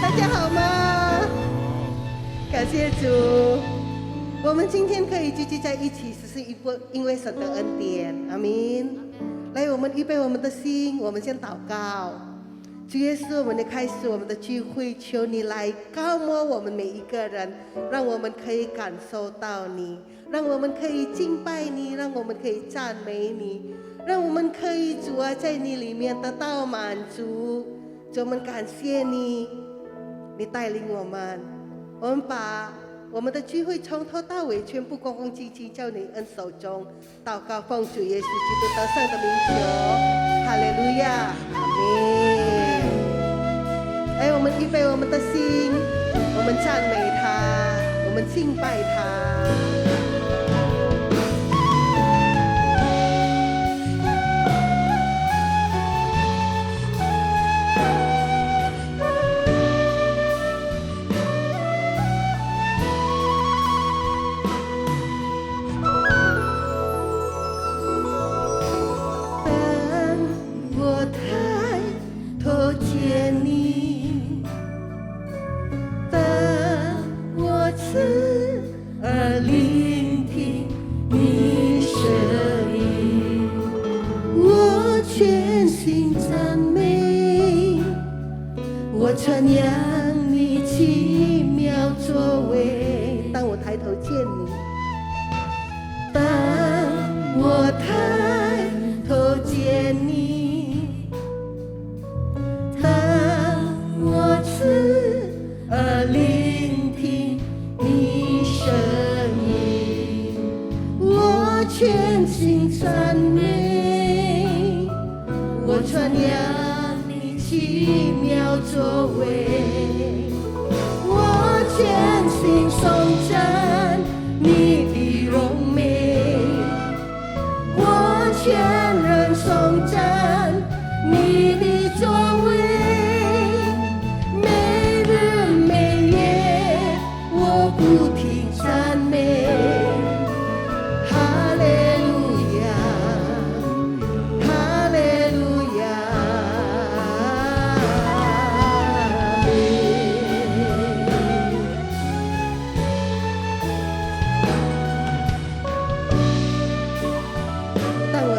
大家好吗？感谢主，我们今天可以聚集在一起，只是因为神的恩典。阿们。来，我们预备我们的心，我们先祷告。主耶稣，我们的开始我们的聚会，求你来高摩我们每一个人，让我们可以感受到你，让我们可以敬拜你，让我们可以赞美你，让我们可以主啊在你里面得到满足。主，我们感谢你，你带领我们，我们把我们的聚会从头到尾全部恭恭敬敬交你恩手中，祷告奉主耶稣基督得胜的名求，哈利路亚，阿们。来，我们预备我们的心，我们赞美他，我们敬拜他。传扬你奇妙作为，当我抬头见你，当我抬头见你，当我侧耳聆听你声音，我全心赞美，我传扬你奇妙作为，我全心颂赞你的荣美，我全人颂赞你的作为，每日每夜我不停赞美，哈利路亚，哈利路亚。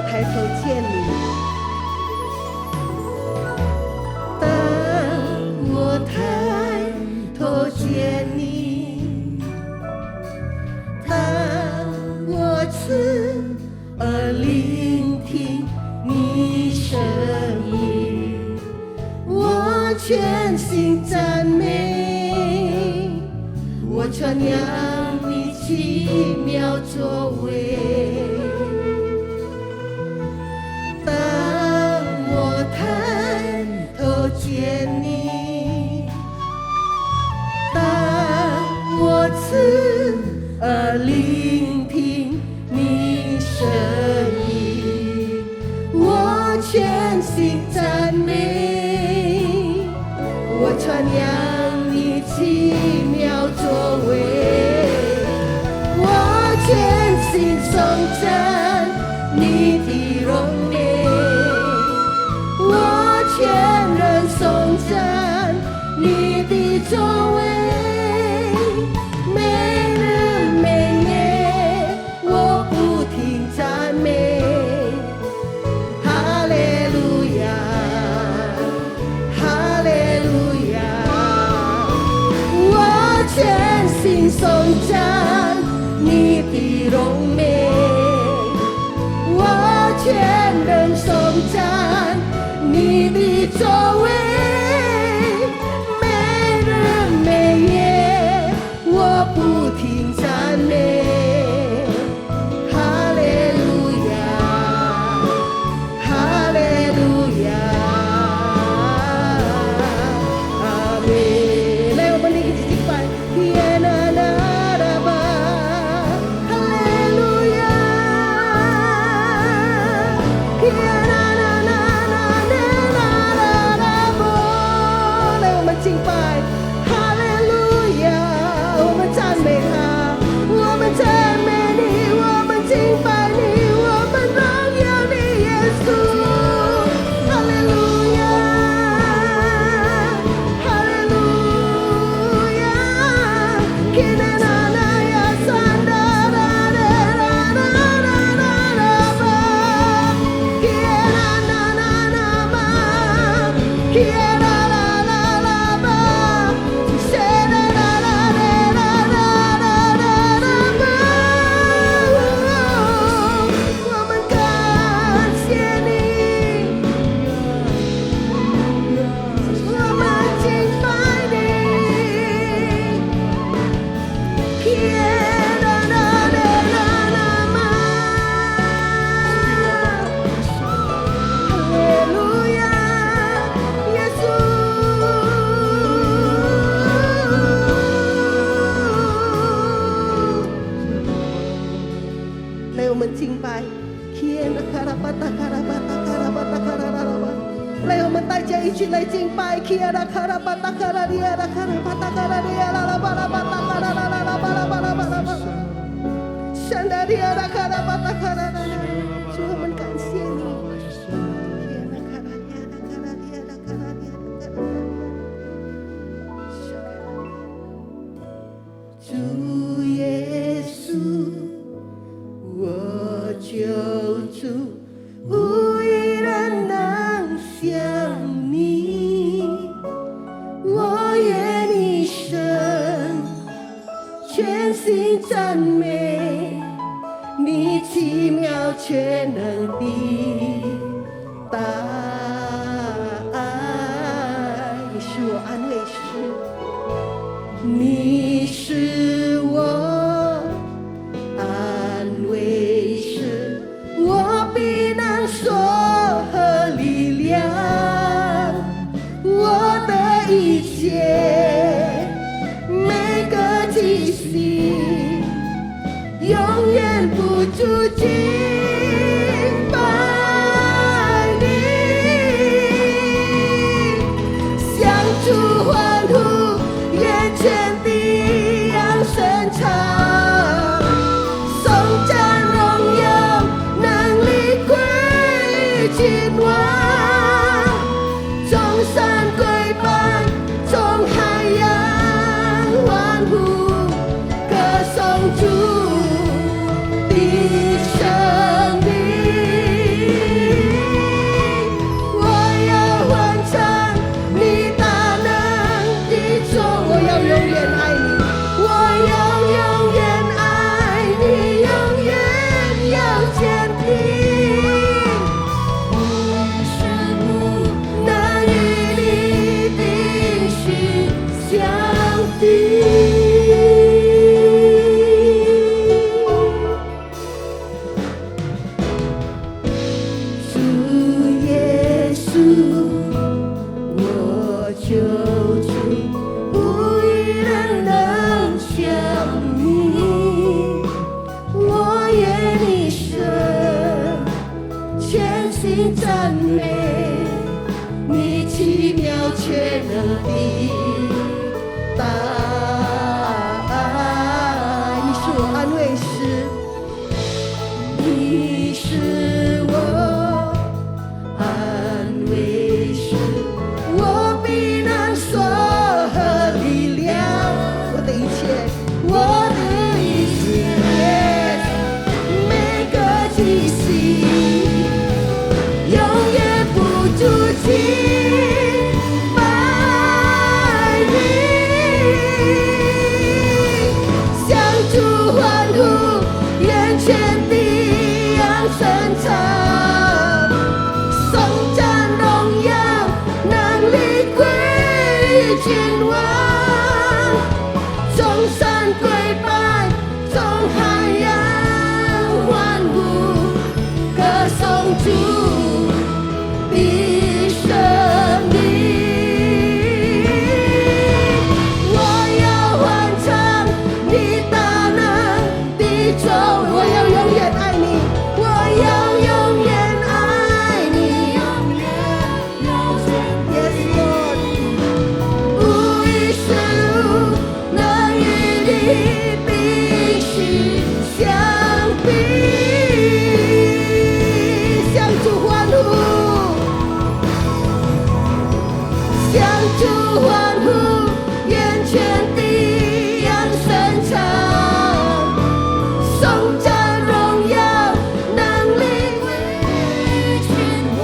抬头见你，当我抬头见你，当我侧耳聆听你声音，我全心赞美，我传扬你奇妙作为。见你，当我侧耳聆听你声音，我全心赞美，我传扬你奇妙作为，我全心颂赞你的荣美，我全人颂赞你的作为，每日每夜我不停赞美，哈利路亚，哈利路亚，我全心颂赞你的荣美，我全人颂赞你的作为，每日每夜我不停赞美，哈利路亚，哈利路亚，阿们。来，我们一起敬拜，耶那那拉巴，哈利路亚，耶那那那那那那拉巴。去来敬拜，基亚拉卡拉巴达卡拉利亚拉卡拉巴达卡拉利亚拉拉巴拉巴达卡拉拉拉拉巴拉巴拉巴拉巴拉，山达利亚拉卡拉巴达卡拉拉拉，主我们感谢你。主耶稣，我救主，无一人能像你。我愿你生，全心赞美你奇妙全能的大爱。你是我安慰师，你是我安慰师，我避难所和力量，我的一切每个气息永远不住敬拜你，向主欢呼，愿全地扬声唱，颂赞荣耀能力归于君王，众山跪拜，众海洋欢呼，歌颂主的生命。我要欢唱你大能的作，我要永远爱你，我要永远爱你，永远要坚定，能与你必须相依。主耶稣，我救主，无一人能像你。我愿你生，全心赞美你奇妙全能的大爱。你是我安慰师，你是我安慰师，我避难所和力量，我的一切，我的一切，每个气息永远不住敬拜你，向主欢呼，愿全地扬声唱，颂赞荣耀能力归于君王，众山跪拜，众海洋欢呼，歌颂主的生命。我要欢唱你大能的作，我要永远爱你，我要永远爱你，永远要坚定。Yes Lord， 无一事物能与你必须相比，向主欢呼，向主欢呼，愿全地扬声唱，颂赞荣耀能力归于君王，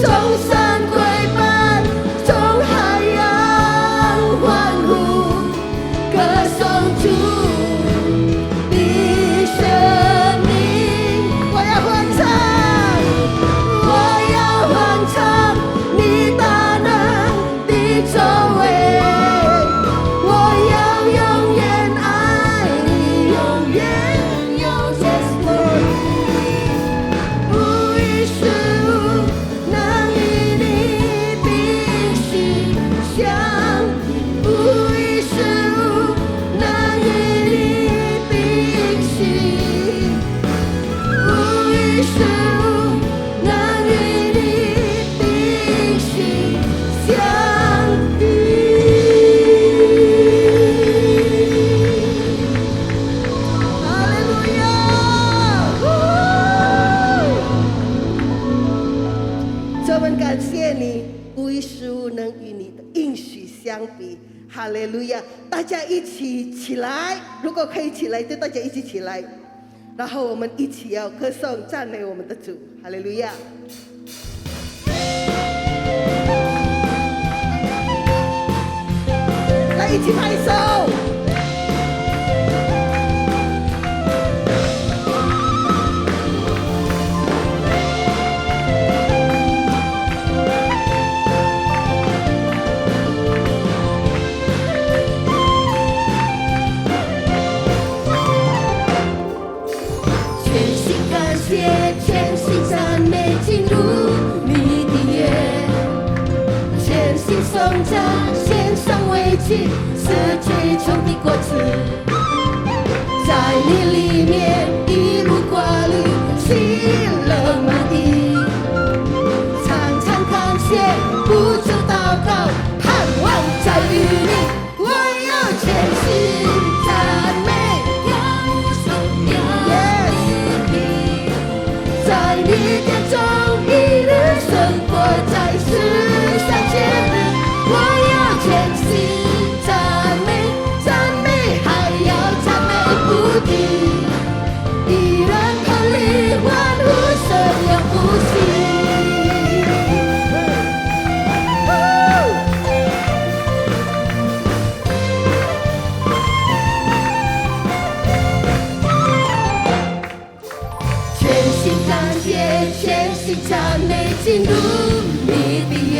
众山跪拜，众海洋欢呼，歌颂主的生命。我要欢唱，我要欢唱你大能事物能与你的应许相比。哈利路亚！大家一起起来，如果可以起来，就大家一起起来，然后我们一起要歌颂赞美我们的主。哈利路亚！来，一起拍手。全心赞美进入你的约，全心颂赞献上委屈，是最穷的果子，在你里面一无挂虑，喜乐满地，常常感谢，不住祷告，盼望在于你，我要全心赞美。在你殿中一日生活在世上节日，我要全心赞美，赞美还要赞美不停，一人同力万物生永不息。全心赞美进入你的约，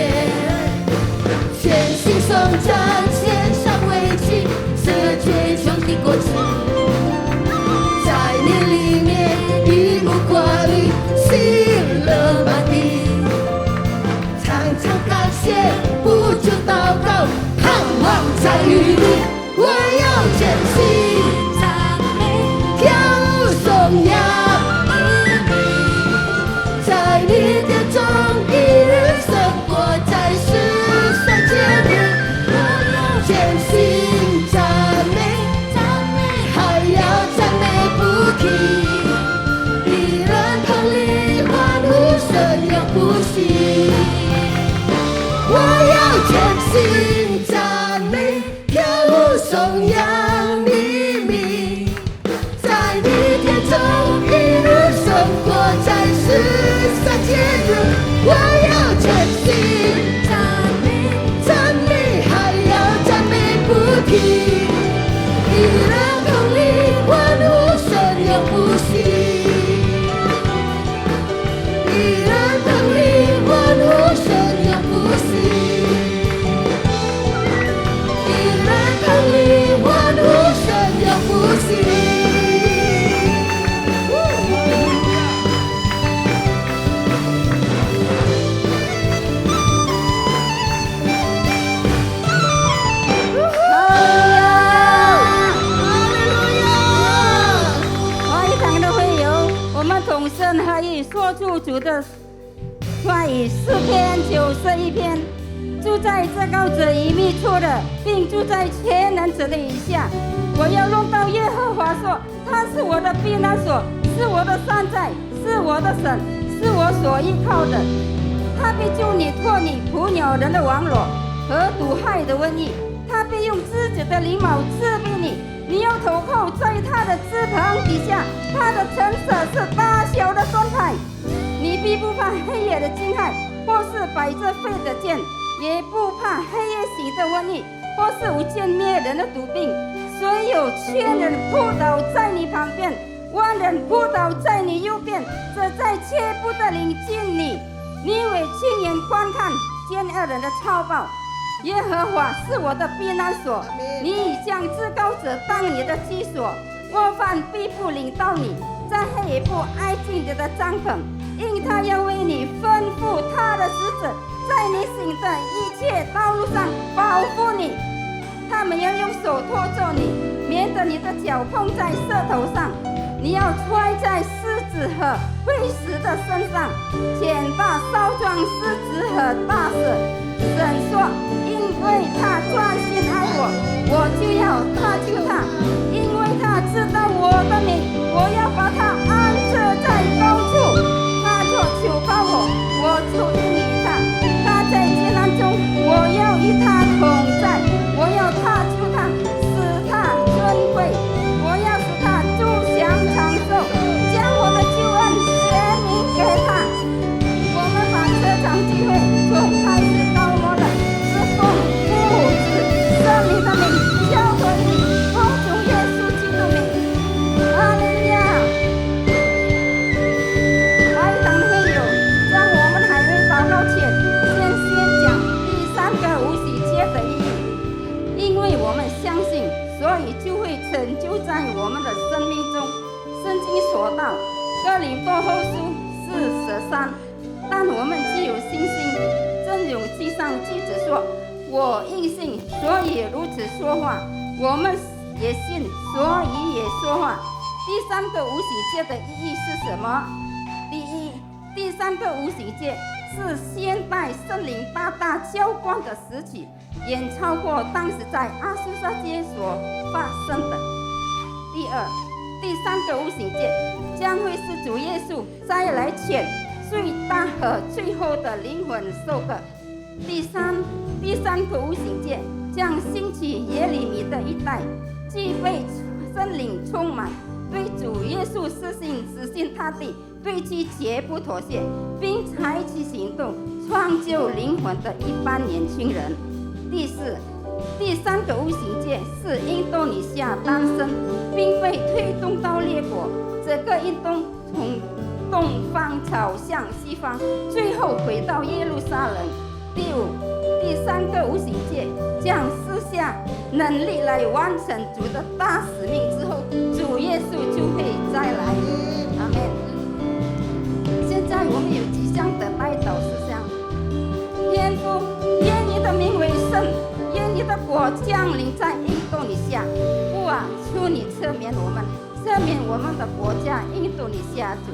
全心颂赞献上委屈，是最穷的果子，在你里面一无挂虑，喜乐满地，常常感谢，不住祷告，盼望在于你，我要全心赞美，跳舞颂扬。在你殿中一日生活在世上节日，我要全心赞美，赞美还要赞美不停，一人同力欢呼声永不息。我要全心赞美，跳舞颂扬你名，在你殿中一日生活在世节日，我要全心赞美，赞美还要赞美不停，一人同力欢呼声永不息，一人同力欢呼声永不息，一人同力欢呼声永不息。说出主的话语，4篇91篇，住在至高者隐秘处的，并住在全能者的以下。我要论到耶和华说，他是我的避难所，是我的山寨，是我的神，是我所依靠的。他必救你脱离捕鸟人的网罗和毒害的瘟疫，他必用自己的翎毛遮蔽你，你要投靠在他的翅膀底下，他的橙色是大小的盾牌。你必不怕黑夜的惊骇，或是摆着飞的箭，也不怕黑夜行的瘟疫，或是无见灭人的毒病。虽有千人扑倒在你旁边，万人扑倒在你右边，这再切不得临近你。你为亲眼观看奸恶人的超暴。耶和华是我的避难所，你已将至高者当你的居所，过犯必不领到你，在黑也不挨近你的帐篷，因他要为你吩咐他的使者，在你行的一切道路上保护你。他们要用手托住你，免得你的脚碰在舌头上。你要揣在狮子和会死的身上，且把少壮狮子和大蛇。神说，因为他专心爱我，我就要他救他，因为他知道我的名，我要把他安置在高处。他若求告我，我就应允他。他在艰难中道。哥林多后书4:13，但我们既有信心，正如经上记着说：“我因信，所以如此说话。”我们也信，所以也说话。第三个无形界的意义是什么？第三个无形界是现代圣灵大大浇灌的时期，远超过当时在阿苏沙街所发生的。第三个无形界将会是主耶稣再来前最大和最后的灵魂收割。第三个无形界将兴起耶利米的一代，既被圣灵充满，对主耶稣实行他的，对其绝不妥协，并采取行动创救灵魂的一般年轻人。第三个无形界是印度尼西亚诞生，并被推动到列国，这个运动从东方朝向西方，最后回到耶路撒冷。第三个无形界将施下能力来完成主的大使命之后，主耶稣就会再来。阿们。现在我们有几项的代祷事项：天父，愿你的名为圣，愿你的国降临在印度尼西亚。父啊，求你赦免我们的国家印度尼西亚主，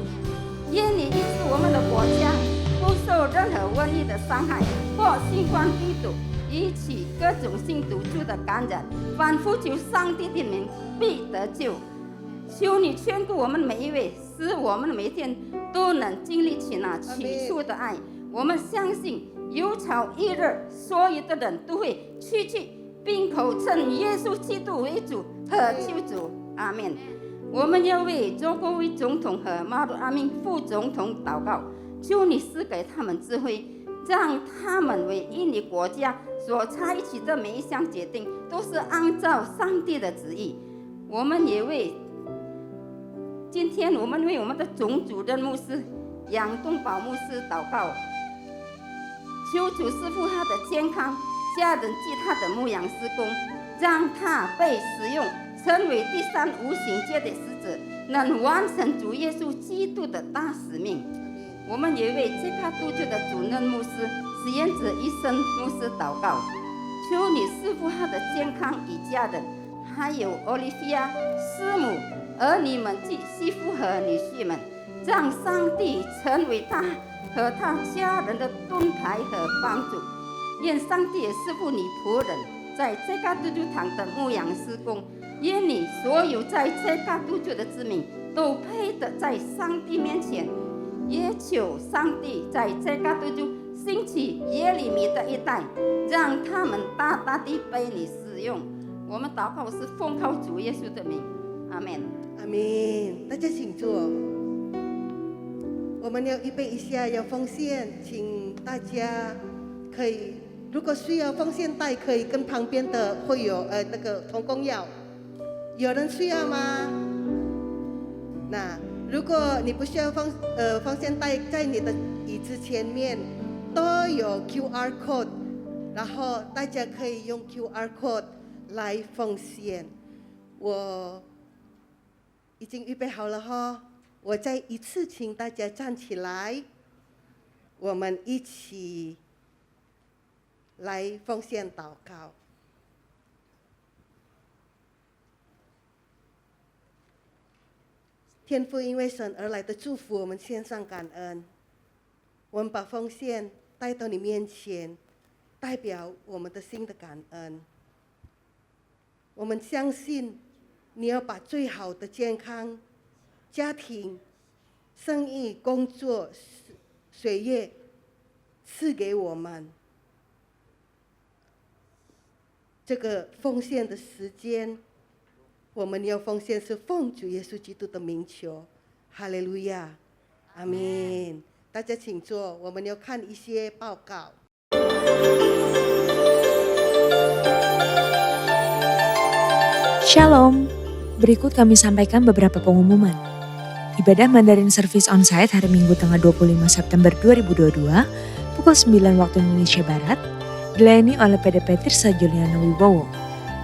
愿你医治我们的国家不受任何瘟疫的伤害，或新冠病毒引起各种性毒素的感染，反复求上帝的名必得救。求你眷顾我们每一位，使我们每天都能经历起那起初的爱。我们相信有朝一日，所有的人都会去，并口称耶稣基督为主和救主。阿们。我们要为中国为总统和马鲁阿明副总统祷告，求你赐给他们智慧，让他们为印尼国家所采取的每一项决定都是按照上帝的旨意。今天我们为我们的总主任牧师杨东宝牧师祷告，求主赐福他的健康，家人及他的牧养事工，让他被使用成为第三无形界的使者，能完成主耶稣基督的大使命。我们也为这卡督救的主任牧师实验者医生牧师祷告，求你赐福他的健康与家人，还有奥利菲亚师母、儿女们及媳妇和女婿们，让上帝成为他和他家人的盾牌和帮助。愿上帝也赐福你仆人在这卡督救堂的牧养事工，愿你所有在这卡督救的子民都配得在上帝面前。也求上帝在这个督救兴起耶利米的一代，让他们大大地被你使用。我们祷告是奉靠主耶稣的名，阿们。阿们。大家请坐。我们要预备一下要奉献，请大家可以，如果需要奉献袋，可以跟旁边的会有那个同工要。有人需要吗？那如果你不需要奉献袋，在你的椅子前面都有 QR code， 然后大家可以用 QR code 来奉献。我已经预备好了哈，我再一次请大家站起来，我们一起来奉献祷告。天父，因为神而来的祝福，我们献上感恩。我们把奉献带到你面前，代表我们的心的感恩。我们相信你要把最好的健康、家庭、生意、工作、学业赐给我们。这个奉献的时间，我们要奉献是奉主耶稣基督的名求，哈利路亚，阿们。大家请坐，我们要看一些报告。Shalom, berikut kami sampaikan beberapa pengumuman. Ibadah Mandarin Service Onsite hari Minggu tanggal 25 September 2022 pukul 9 waktu Indonesia Barat dilayani oleh PDP Tirsa Juliana Wibowo.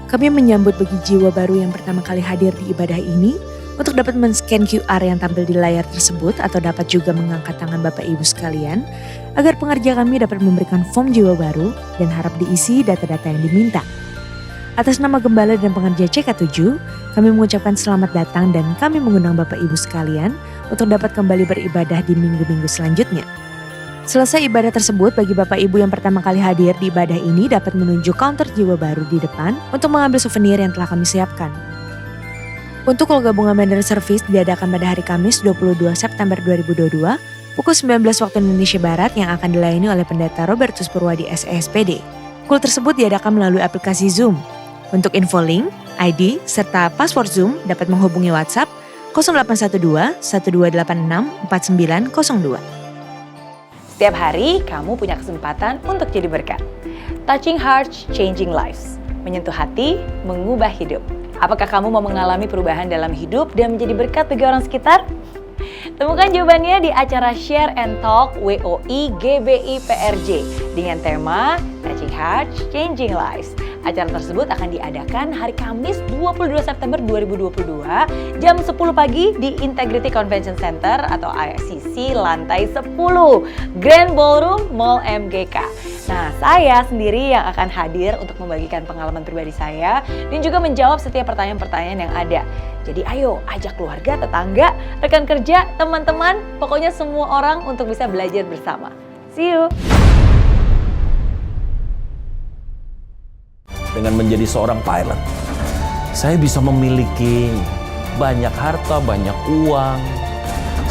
Kami menyambut bagi jiwa baru yang pertama kali hadir di ibadah ini Untuk dapat men-scan QR yang tampil di layar tersebut atau dapat juga mengangkat tangan Bapak Ibu sekalian agar pengerja kami dapat memberikan form jiwa baru dan harap diisi data-data yang diminta. Atas nama Gembala dan pengerja CK7, kami mengucapkan selamat datang dan kami mengundang Bapak Ibu sekalian untuk dapat kembali beribadah di minggu-minggu selanjutnya. Selesai ibadah tersebut, bagi Bapak Ibu yang pertama kali hadir di ibadah ini dapat menuju counter jiwa baru di depan untuk mengambil souvenir yang telah kami siapkan. Untuk call gabungan Mandarin Service diadakan pada hari Kamis 22 September 2022 pukul 19 waktu Indonesia Barat yang akan dilayani oleh Pendeta Robertus Purwadi SESPD. Call tersebut diadakan melalui aplikasi Zoom. Untuk info link, ID, serta password Zoom dapat menghubungi WhatsApp 0812 1286 4902. Setiap hari kamu punya kesempatan untuk jadi berkat. Touching Hearts, Changing Lives. Menyentuh hati, mengubah hidup. Apakah kamu mau mengalami perubahan dalam hidup dan menjadi berkat bagi orang sekitar? Temukan jawabannya di acara Share and Talk WOI GBI PRJ dengan tema Touching Hearts, Changing Lives. Acara tersebut akan diadakan hari Kamis 22 September 2022 jam 10 pagi di Integrity Convention Center atau ICC lantai 10 Grand Ballroom Mall MGK. Nah, saya sendiri yang akan hadir untuk membagikan pengalaman pribadi saya dan juga menjawab setiap pertanyaan-pertanyaan yang ada. Jadi ayo ajak keluarga, tetangga, rekan kerja, teman-teman, pokoknya semua orang untuk bisa belajar bersama. See you! Dengan menjadi seorang pilot, saya bisa memiliki banyak harta, banyak uang.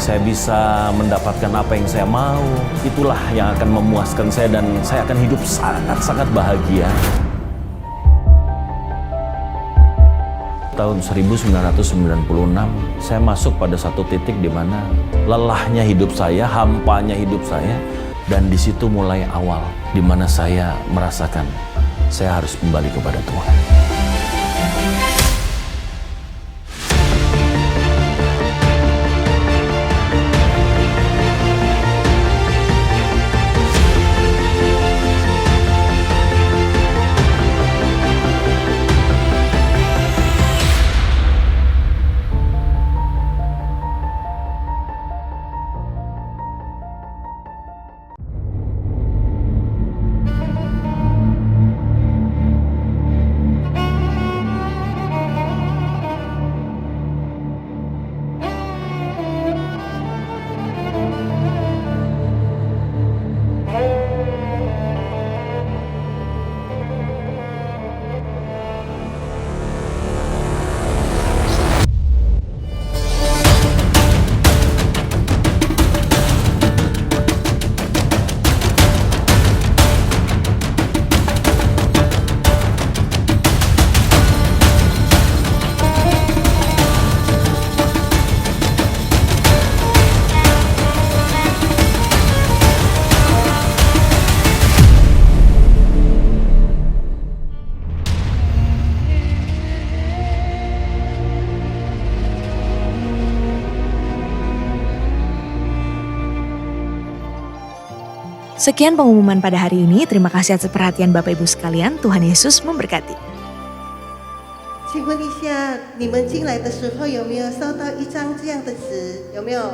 Saya bisa mendapatkan apa yang saya mau. Itulah yang akan memuaskan saya dan saya akan hidup sangat-sangat bahagia. Tahun 1996, saya masuk pada satu titik di mana lelahnya hidup saya, hampanya hidup saya, dan di situ mulai awal di mana saya merasakan saya harus kembali kepada Tuhan. Sekian pengumuman pada hari ini. Terima kasih atas perhatian Bapak Ibu sekalian. Tuhan Yesus memberkati. 请问一下，你们进来的时候有没有收到一张这样的纸？有没有？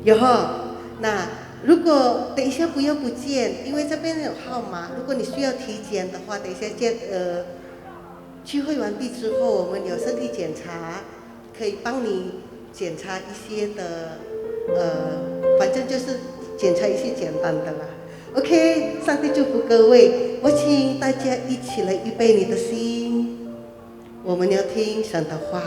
有哈。那如果等一下不要不见，因为这边有号码。如果你需要体检的话，等一下聚会完毕之后，我们有身体检查，可以帮你检查一些的反正就是检查一些简单的啦。OK， 上帝祝福各位。我请大家一起来预备你的心，我们要听神的话。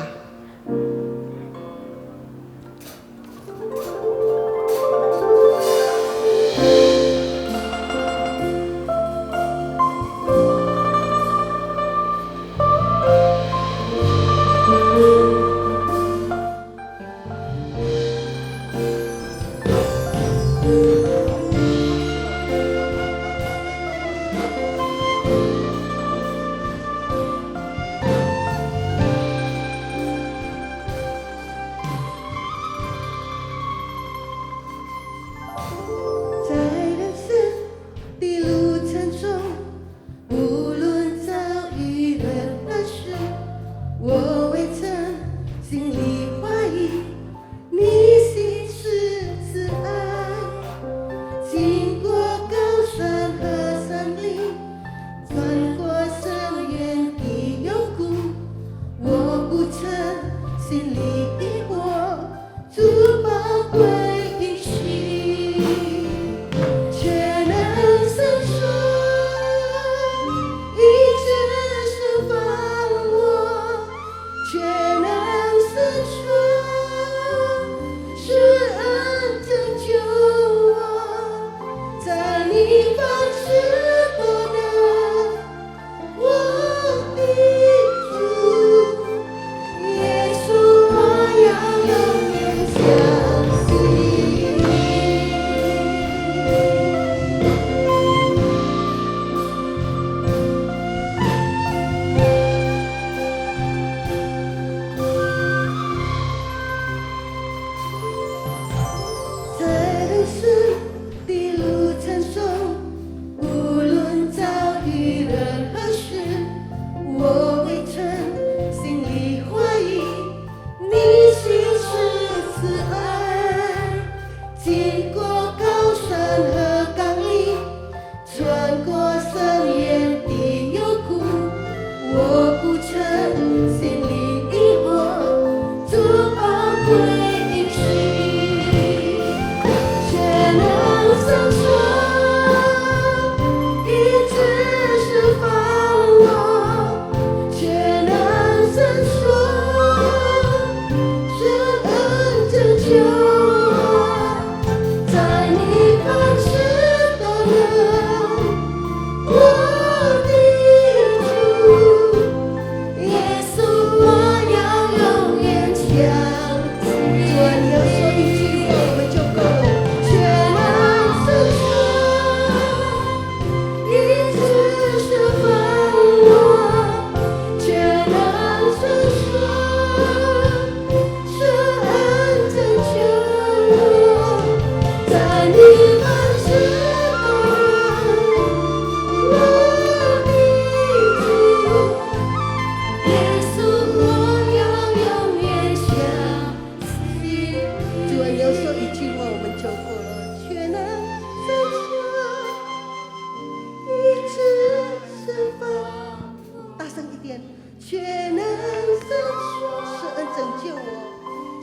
却能伸出，是恩拯救我，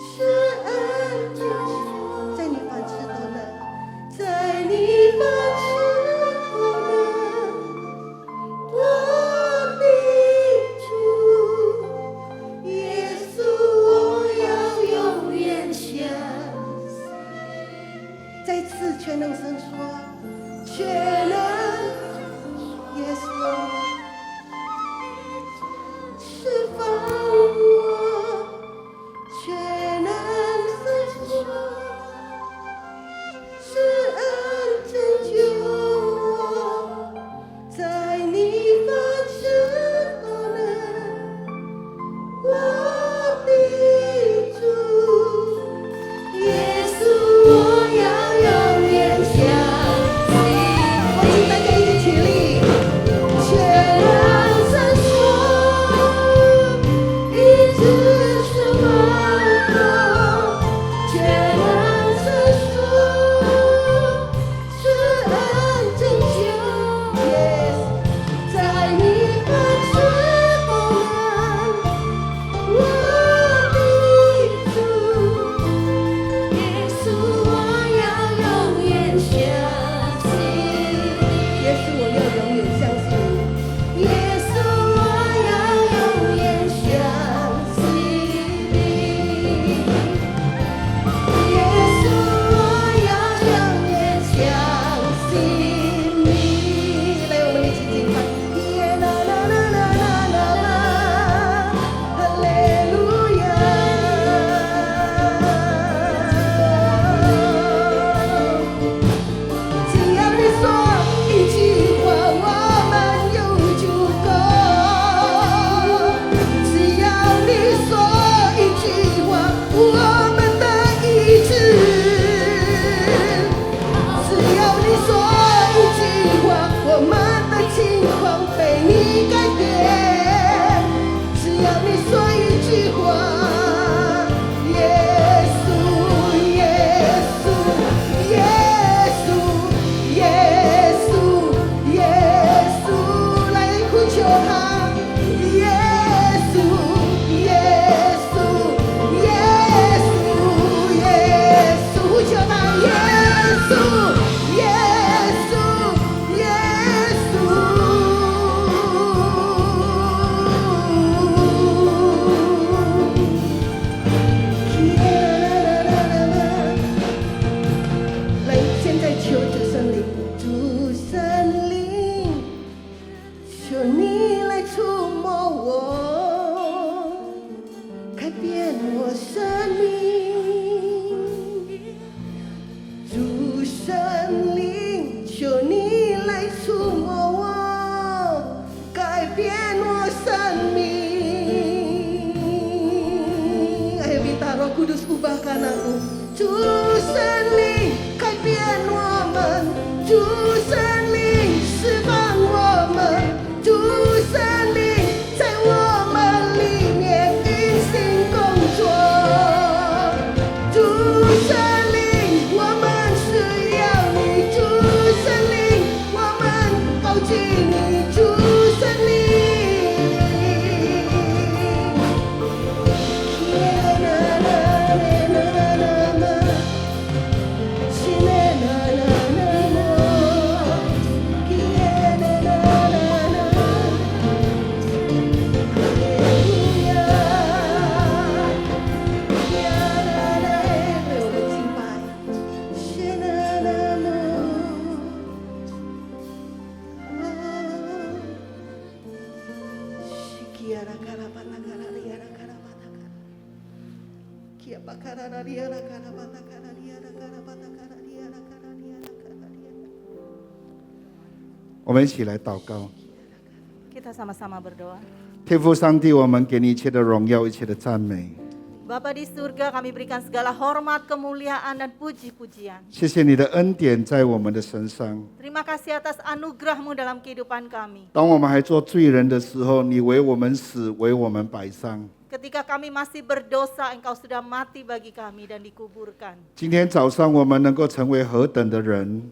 是恩拯救，在你凡事都能，在你凡事都能，我的主耶稣，我要永远相信。再次全能神说，全能 Yes Lord 释放我，全能伸出，是恩拯救我，在你凡事都能，我的主耶稣，我要永远相信。我请大家一起起立，全能伸出，一直是万能，全能伸出，是恩拯救。Yes， 在你凡事都能，我的主耶稣，我要永远相信。耶稣，我要永远相信你。耶稣，我要永远相信你。耶稣，我要永远相信你。来，我们一起敬拜。耶啦啦啦啦啦啦啦，哈利路亚。只要你说一句话，我们有足够。只要你说一句话，我们的医治。只要你说一句话，我们的情况被你改变。只要你说一句话，耶稣，耶稣，耶稣，耶稣，耶稣，来呼求他，耶稣，耶稣，耶稣，耶稣，呼求他，耶稣，耶稣，耶稣。来，现在求主圣灵，主圣灵，求你来触摸我，改变我生命。主圣灵，求你来触摸我，改变我生命。Ayo minta Roh Kudus ubahkan aku. 主圣灵改变我们，主圣灵释放我们，主圣灵在我们里面运行工作。主圣灵，我们需要你，主圣灵，我们高举你，主圣灵。我们一起来祷告。 Kita sama-sama berdoa. 天父上帝，我们给你一切的荣耀，一切的赞美。 Bapa di surga, kami berikan segala hormat, kemuliaan, dan puji-pujian. 谢谢你的恩典在我们的身上。 Terima kasih atas anugerah-Mu dalam kehidupan kami. 当我们还做罪人的时候，你为我们死，为我们摆上。 Ketika kami masih berdosa, Engkau sudah mati bagi kami dan dikuburkan. 今天早上我们能够成为何等的人？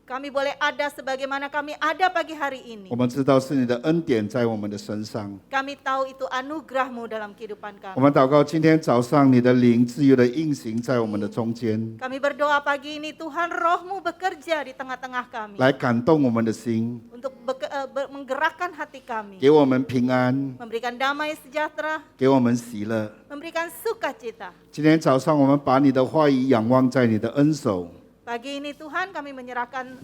Kami boleh ada sebagaimana kami ada pagi hari ini. 我们知道是你的恩典在我们的身上。 Kami tahu itu anugerah-Mu dalam kehidupan 我 kami. 们祷告，今天早上你的灵自由的运行在我们的中间， Kami berdoa pagi ini Tuhan Roh-Mu bekerja di tengah-tengah kami 来感动我们的心， untuk menggerakkan hati kami, 给我们平安， memberikan damai sejahtera, 给我们喜乐。 memberikan sukacita. 今天早上我们把你的话语仰望在你的恩手， Pagi ini Tuhan kami menyerahkan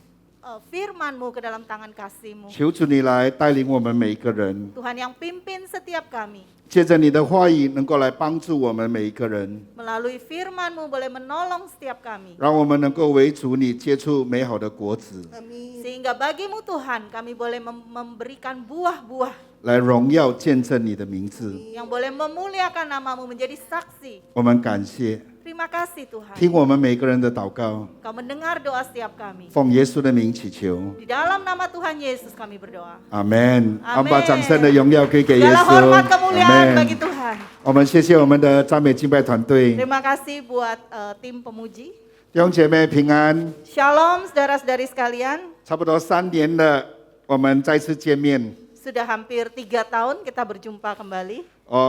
firman-Mu ke dalam tangan kasih-Mu. 求主你来带领我们每一个人， Tuhan yang pimpin setiap kami. 借着你的话语能够来帮助我们每一个人， Melalui firman-Mu boleh menolong setiap kami. 让我们能够为主你结出美好的果子， Amin. Sehingga bagimu Tuhan kami boleh memberikan buah-buah 来荣耀见证你的名字。 yang boleh memuliakan nama-Mu, menjadi saksi. 我们感谢， Terima kasih Tuhan. 听我们每个人的祷告， Kau mendengar doa setiap kami. 奉耶稣的名祈求， Di dalam nama Tuhan Yesus kami berdoa. 阿门。我们 Amen 把掌声的荣耀归给耶 Segala 稣， hormat kemuliaan bagi 阿门。 Tuhan. 我们谢谢我们的赞美敬拜团队， Terima kasih buat tim pemuji. 弟兄姐妹平安。 Shalom saudara-saudari sekalian. 差不多3年了，我们再次见面。 Sudah hampir 3 tahun kita berjumpa kembali.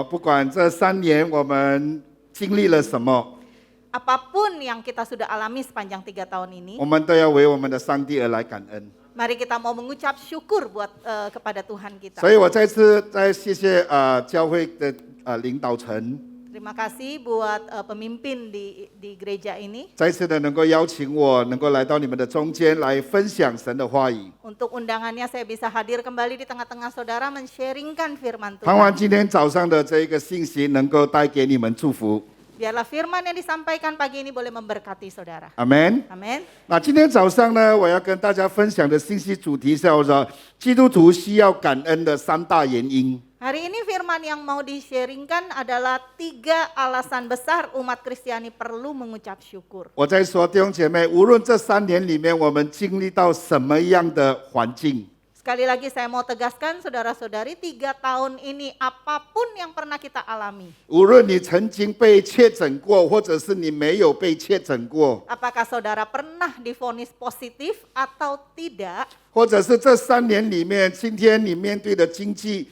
不管这3年我们经历了什么， Apapun yang kita sudah alami sepanjang 3 tahun ini, 我们都要为我们的上帝而来感恩。 mari kita mau mengucap syukur buat kepada Tuhan kita. 所以我再次谢谢教会的领导层， Terima kasih buat pemimpin di gereja ini 再次的能够邀请我能够来到你们的中间来分享神的话语。 untuk undangannya saya bisa hadir kembali di tengah-tengah saudara men-sharingkan firman 盼望 Tuhan. 今天早上的这一个信息能够带给你们祝福。 Biarlah firman yang disampaikan pagi ini boleh memberkati saudara. 阿门。 Amin. 那今天早上呢，我要跟大家分享的信息主题叫做基督徒需要感恩的3大原因。 Hari ini firman yang mau di-sharingkan adalah 3 alasan besar umat Kristiani perlu mengucap syukur. 我在说弟兄姐妹，无论这3年里面我们经历到什么样的环境， Sekali lagi saya mau tegaskan saudara-saudari 3 tahun ini apapun yang pernah kita alami. 无论你曾经被确诊过，或者是你没有被确诊过， Apakah saudara pernah divonis positif atau tidak? 或者是这3年里面，今天你面对的经济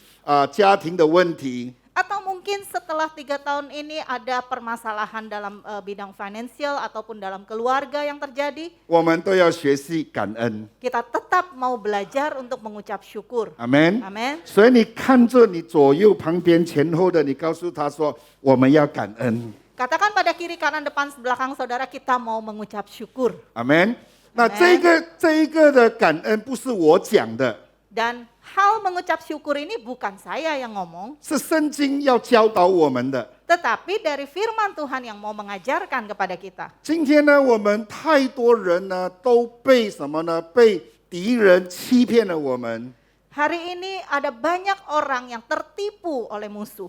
家庭的问题， Atau mungkin setelah 3 tahun ini ada permasalahan dalam bidang finansial ataupun dalam keluarga yang terjadi. 我们都要学习感恩。 Kita tetap mau belajar untuk mengucap syukur. 阿门。 Amin. 所以你看着你左右旁边前后的，你告诉他说，我们要感恩。 Katakan pada kiri kanan depan belakang saudara kita mau mengucap syukur. 阿门。那这一个的感恩不是我讲的， Dan hal mengucap syukur ini bukan saya yang ngomong, 是圣经要教导我们的。 tetapi dari firman Tuhan yang mau mengajarkan kepada kita. 今天呢，我们太多人呢都被什么呢？被敌人欺骗了我们。 Hari ini ada banyak orang yang tertipu oleh musuh.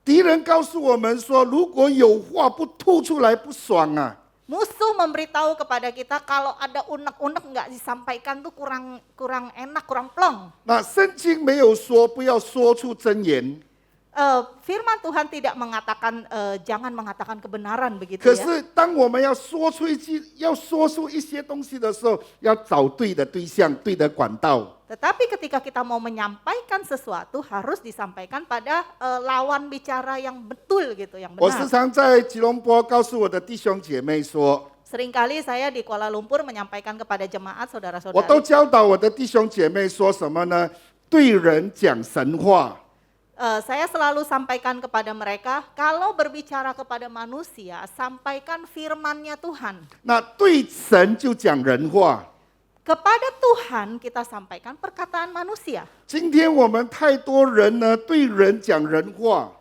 敌人告诉我们说，如果有话不吐出来不爽啊。 Musuh memberitahu kepada kita kalau ada unek-unek nggak disampaikan tuh kurang enak, kurang plong. 那圣经没有说不要说出真言， Firman Tuhan tidak mengatakan jangan mengatakan kebenaran begitu 可 ya. 是当我们要说出一些东西的时候，要找对的对象、对的管道。 Tetapi ketika kita mau menyampaikan sesuatu harus disampaikan pada lawan bicara yang betul gitu, yang 我时 benar. 常在吉隆坡告诉我的弟兄姐妹说， Seringkali saya di Kuala Lumpur menyampaikan kepada jemaat 我都 saudara-saudari. 教导我的弟兄姐妹说什么呢？对人讲神话， Saya selalu sampaikan kepada mereka, kalau berbicara kepada manusia, sampaikan firman-Nya Tuhan. 那对神就讲人话。 Kepada Tuhan kita sampaikan perkataan manusia. 今天我们太多人呢，对人讲人话，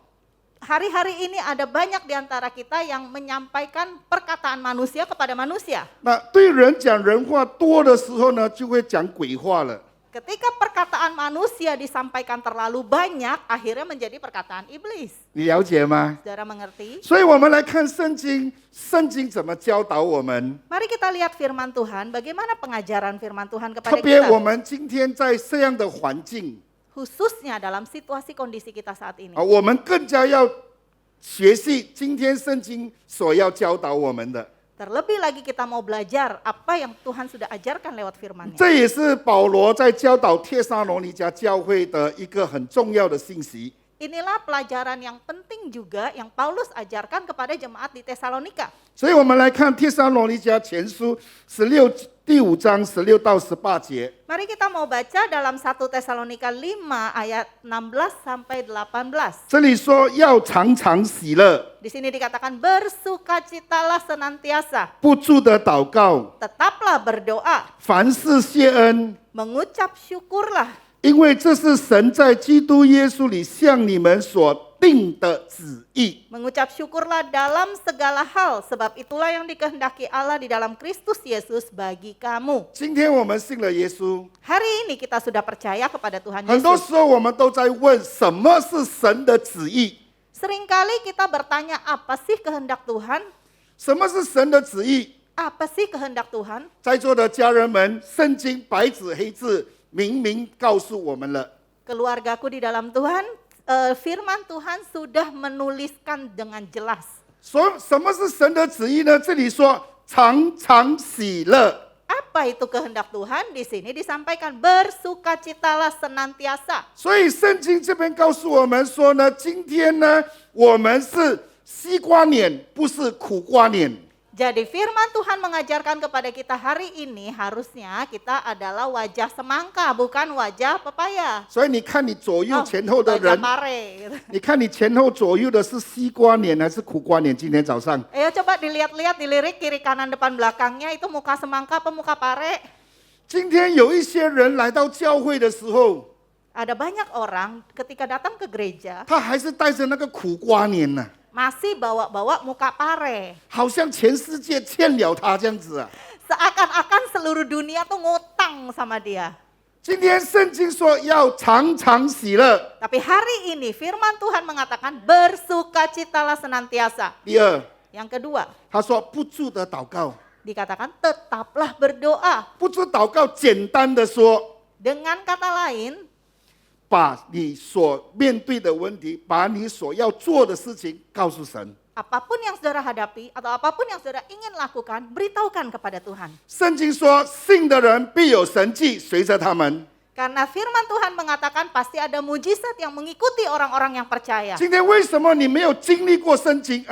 Hari-hari ini ada banyak di antara kita yang menyampaikan perkataan manusia kepada manusia. 那对人讲人话多的时候呢，就会讲鬼话了。 Ketika perkataan manusia disampaikan terlalu banyak, akhirnya menjadi perkataan iblis. 你了解吗？ Saudara mengerti? 所以我们来看圣经，圣经怎么教导我们？ Mari kita lihat firman Tuhan, bagaimana pengajaran firman Tuhan 特 kepada 别我 kita. 们今天在这样的环境 Khususnya dalam situasi kondisi kita saat ini. 我们更加要学习今天圣经所要教导我们的。Terlebih lagi kita mau belajar apa yang Tuhan sudah ajarkan lewat firman-Nya. 这也是保罗在教导帖撒罗尼迦教会的一个很重要的信息。 Inilah pelajaran yang penting juga yang Paulus ajarkan kepada jemaat di Tesalonika. 所以我们来看帖撒罗尼迦前书第5章16到18节。 Mari kita mau baca dalam 1 Tesalonika 5 ayat 16 sampai 18. 这里说要常常喜乐， Di sini dikatakan bersukacitalah senantiasa, 不住的祷告， tetaplah berdoa, 凡事谢恩， mengucap syukurlah. 因为这是神在基督耶稣里向你们所定的旨意。 Mengucap syukurlah dalam segala hal, sebab itulah yang dikehendaki Allah di dalam Kristus Yesus bagi kamu. 今天我们信了耶稣， Hari ini kita sudah percaya kepada Tuhan 很多 Yesus. 时候我们都在问什么是神的旨意？ Seringkali kita bertanya, apa sih kehendak Tuhan? 什么是神的旨意？ Apa sih kehendak Tuhan? 在座的家人们，圣经白纸黑字明明告诉我们了。 Keluargaku di dalam Tuhan, firman Tuhan sudah menuliskan dengan jelas. 什么是神的旨意呢？这里说常常喜乐。 Apa itu kehendak Tuhan? Di sini disampaikan bersukacitalah senantiasa. 所以圣经这边告诉我们说呢，今天呢，我们是西瓜脸，不是苦瓜脸。 Jadi firman Tuhan mengajarkan kepada kita hari ini harusnya kita adalah wajah semangka, bukan wajah pepaya. 所以你看你左右前后的 wajah 人， pare. 你看你前后左右的是西瓜脸还是苦瓜脸？今天早上， Ayo coba dilihat-lihat, dilirik kiri kanan depan belakangnya itu muka semangka apa muka pare. 今天有一些人来到教会的时候， Ada banyak orang ketika datang ke gereja 他还是带着那个苦瓜脸呢、 masih bawa-bawa muka pare. 好像全世界欠了他这样子啊。 Seakan-akan seluruh dunia tuh ngutang sama dia. 今天圣经说要常常喜乐。 Tapi hari ini firman Tuhan mengatakan bersukacitalah senantiasa. 第二， Yang kedua, 他说不住的祷告， dikatakan tetaplah berdoa. 不住祷告，简单的说， Dengan kata lain, 把你所面对的问题，把你所要做的事情告诉神。 apapun yang saudara hadapi atau apapun yang saudara ingin lakukan, beritahukan kepada Tuhan. 圣经说，信的人必有神迹随着他们。 Karena firman Tuhan mengatakan pasti ada mujizat yang mengikuti orang-orang yang percaya. 今天为什么你没有经历过神迹？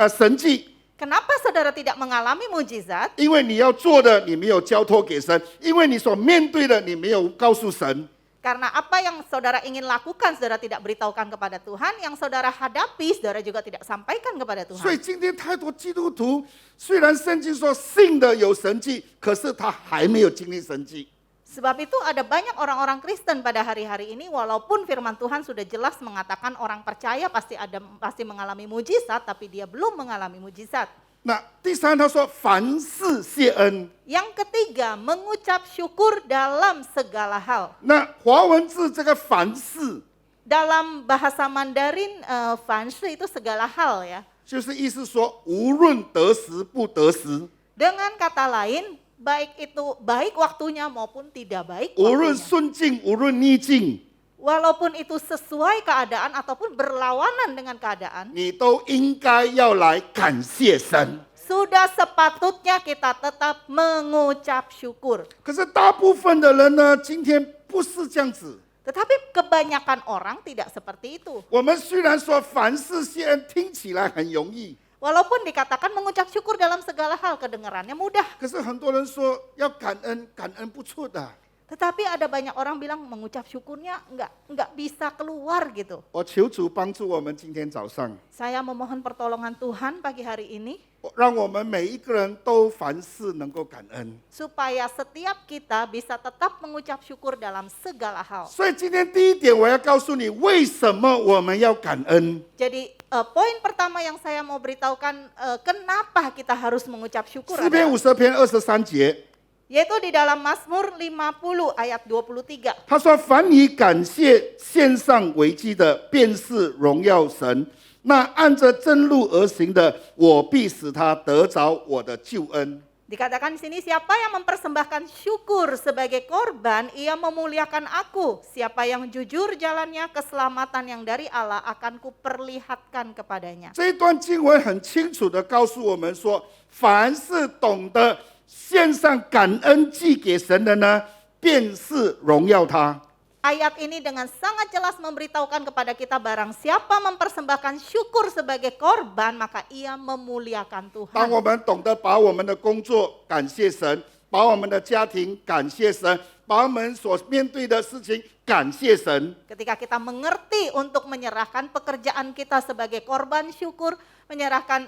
Kenapa saudara tidak mengalami mujizat? 因为你要做的你没有交托给神，因为你所面对的你没有告诉神。 Karena apa yang saudara ingin lakukan, saudara tidak beritahukan kepada Tuhan. Yang saudara hadapi, saudara juga tidak sampaikan kepada 所以 Tuhan. 今天太多基督徒，虽然圣经说信的有神迹，可是他还没有经历神迹。 Sebab itu ada banyak orang-orang Kristen pada hari-hari ini, walaupun firman Tuhan sudah jelas mengatakan orang percaya pasti mengalami mujizat, tapi dia belum mengalami mujizat. 那第三，他说凡事谢恩。 Yang ketiga, mengucap syukur dalam segala hal. 那华文字这个凡事， Dalam bahasa Mandarin, fanshi itu segala hal ya. 就是意思说无论得时不得时， Dengan kata lain, baik itu baik waktunya maupun tidak baik 无论 waktunya. 顺境无论逆境， Walaupun itu sesuai keadaan ataupun berlawanan dengan keadaan, 你都应该要来感谢神。 sudah sepatutnya kita tetap mengucap syukur. 可是大部分的人呢，今天不是这样子。 Tetapi kebanyakan orang tidak seperti itu. 我们虽然说凡事谢恩，听起来很容易， Walaupun dikatakan mengucap syukur dalam segala hal, kedengarannya mudah. 可是很多人说要感恩，感恩不出的。 Tetapi ada banyak orang bilang mengucap syukurnya nggak bisa keluar gitu. 我求主帮助我们今天早上， Saya memohon pertolongan Tuhan pagi hari ini 让我们每一个人都凡事能够感恩。 supaya setiap kita bisa tetap mengucap syukur dalam segala hal. 所以今天第一点，我要告诉你为什么我们要感恩。 Jadi poin pertama yang saya mau beritahukan kenapa kita harus mengucap syukur 诗篇 adalah, 50篇23节， yaitu di dalam Mazmur 50 ayat 23. 他说：“凡以感谢献上为祭的，便是荣耀神。那按着真路而行的，我必使他得着我的救恩。” Dikatakan di sini, siapa yang mempersembahkan syukur sebagai korban, ia memuliakan aku. Siapa yang jujur jalannya, keselamatan yang dari Allah akan kuperlihatkan kepadanya. 这一段经文很清楚的告诉我们说，凡是懂得献上感恩祭给神的呢，便是荣耀他。 Ayat ini dengan sangat jelas memberitahukan kepada kita, barang siapa mempersembahkan syukur sebagai korban, maka ia memuliakan 当 Tuhan. 我们懂得把我们的工作感谢神，把我们的家庭感谢神，把我们所面对的事情感谢神， Ketika kita mengerti untuk menyerahkan pekerjaan kita sebagai korban syukur, menyerahkan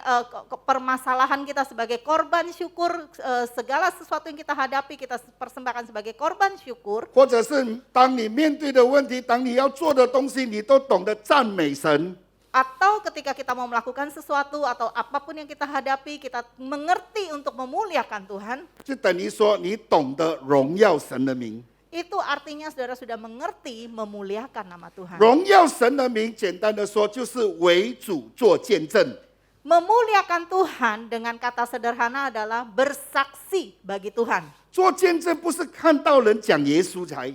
permasalahan kita sebagai korban syukur, segala sesuatu yang kita hadapi kita persembahkan sebagai korban syukur. 或者是当你面对的问题，当你要做的东西，你都懂得赞美神。 Atau ketika kita mau melakukan sesuatu atau apapun yang kita hadapi, kita mengerti untuk memuliakan Tuhan. 就等于说你懂得荣耀神的名。 Itu artinya saudara sudah mengerti memuliakan nama Tuhan. 荣耀神的名，简单的说就是为主做见证。 Memuliakan Tuhan dengan kata sederhana adalah bersaksi bagi Tuhan. 做见证不是看到人讲耶稣才，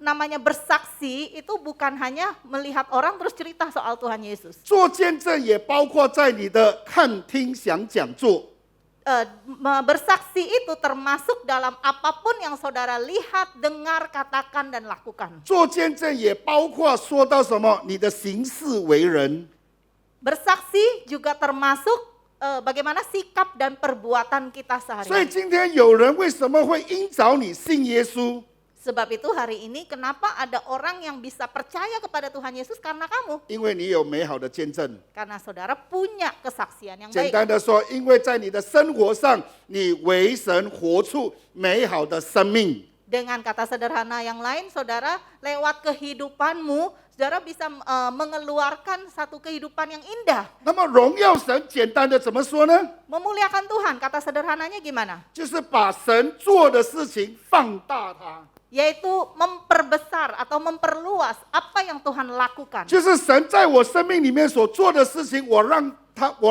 Namanya bersaksi itu bukan hanya melihat orang terus cerita soal Tuhan Yesus. 做见证也包括在你的看、听、想、讲、做。 Bersaksi itu termasuk dalam apapun yang saudara lihat, dengar, katakan, dan lakukan. 做见证也包括说到什么，你的行事为人。 Bersaksi juga termasuk bagaimana sikap dan perbuatan kita 所以 sehari-hari. 今天有人为什么会因着你信耶稣？ Sebab itu hari ini kenapa ada orang yang bisa percaya kepada Tuhan Yesus karena kamu. 因为你有美好的见证。 Karena saudara punya kesaksian yang 简 baik. 单的说，因为在你的生活上，你为神活出美好的生命。 Dengan kata sederhana yang lain, saudara lewat kehidupanmu, saudara bisa mengeluarkan satu kehidupan yang indah. 那么荣耀神，简单的怎么说呢？ Memuliakan Tuhan, kata sederhananya gimana? 就是把神做的事情放大它， Yaitu memperbesar atau memperluas apa yang Tuhan lakukan. 就是神在我生命里面所做的事情，我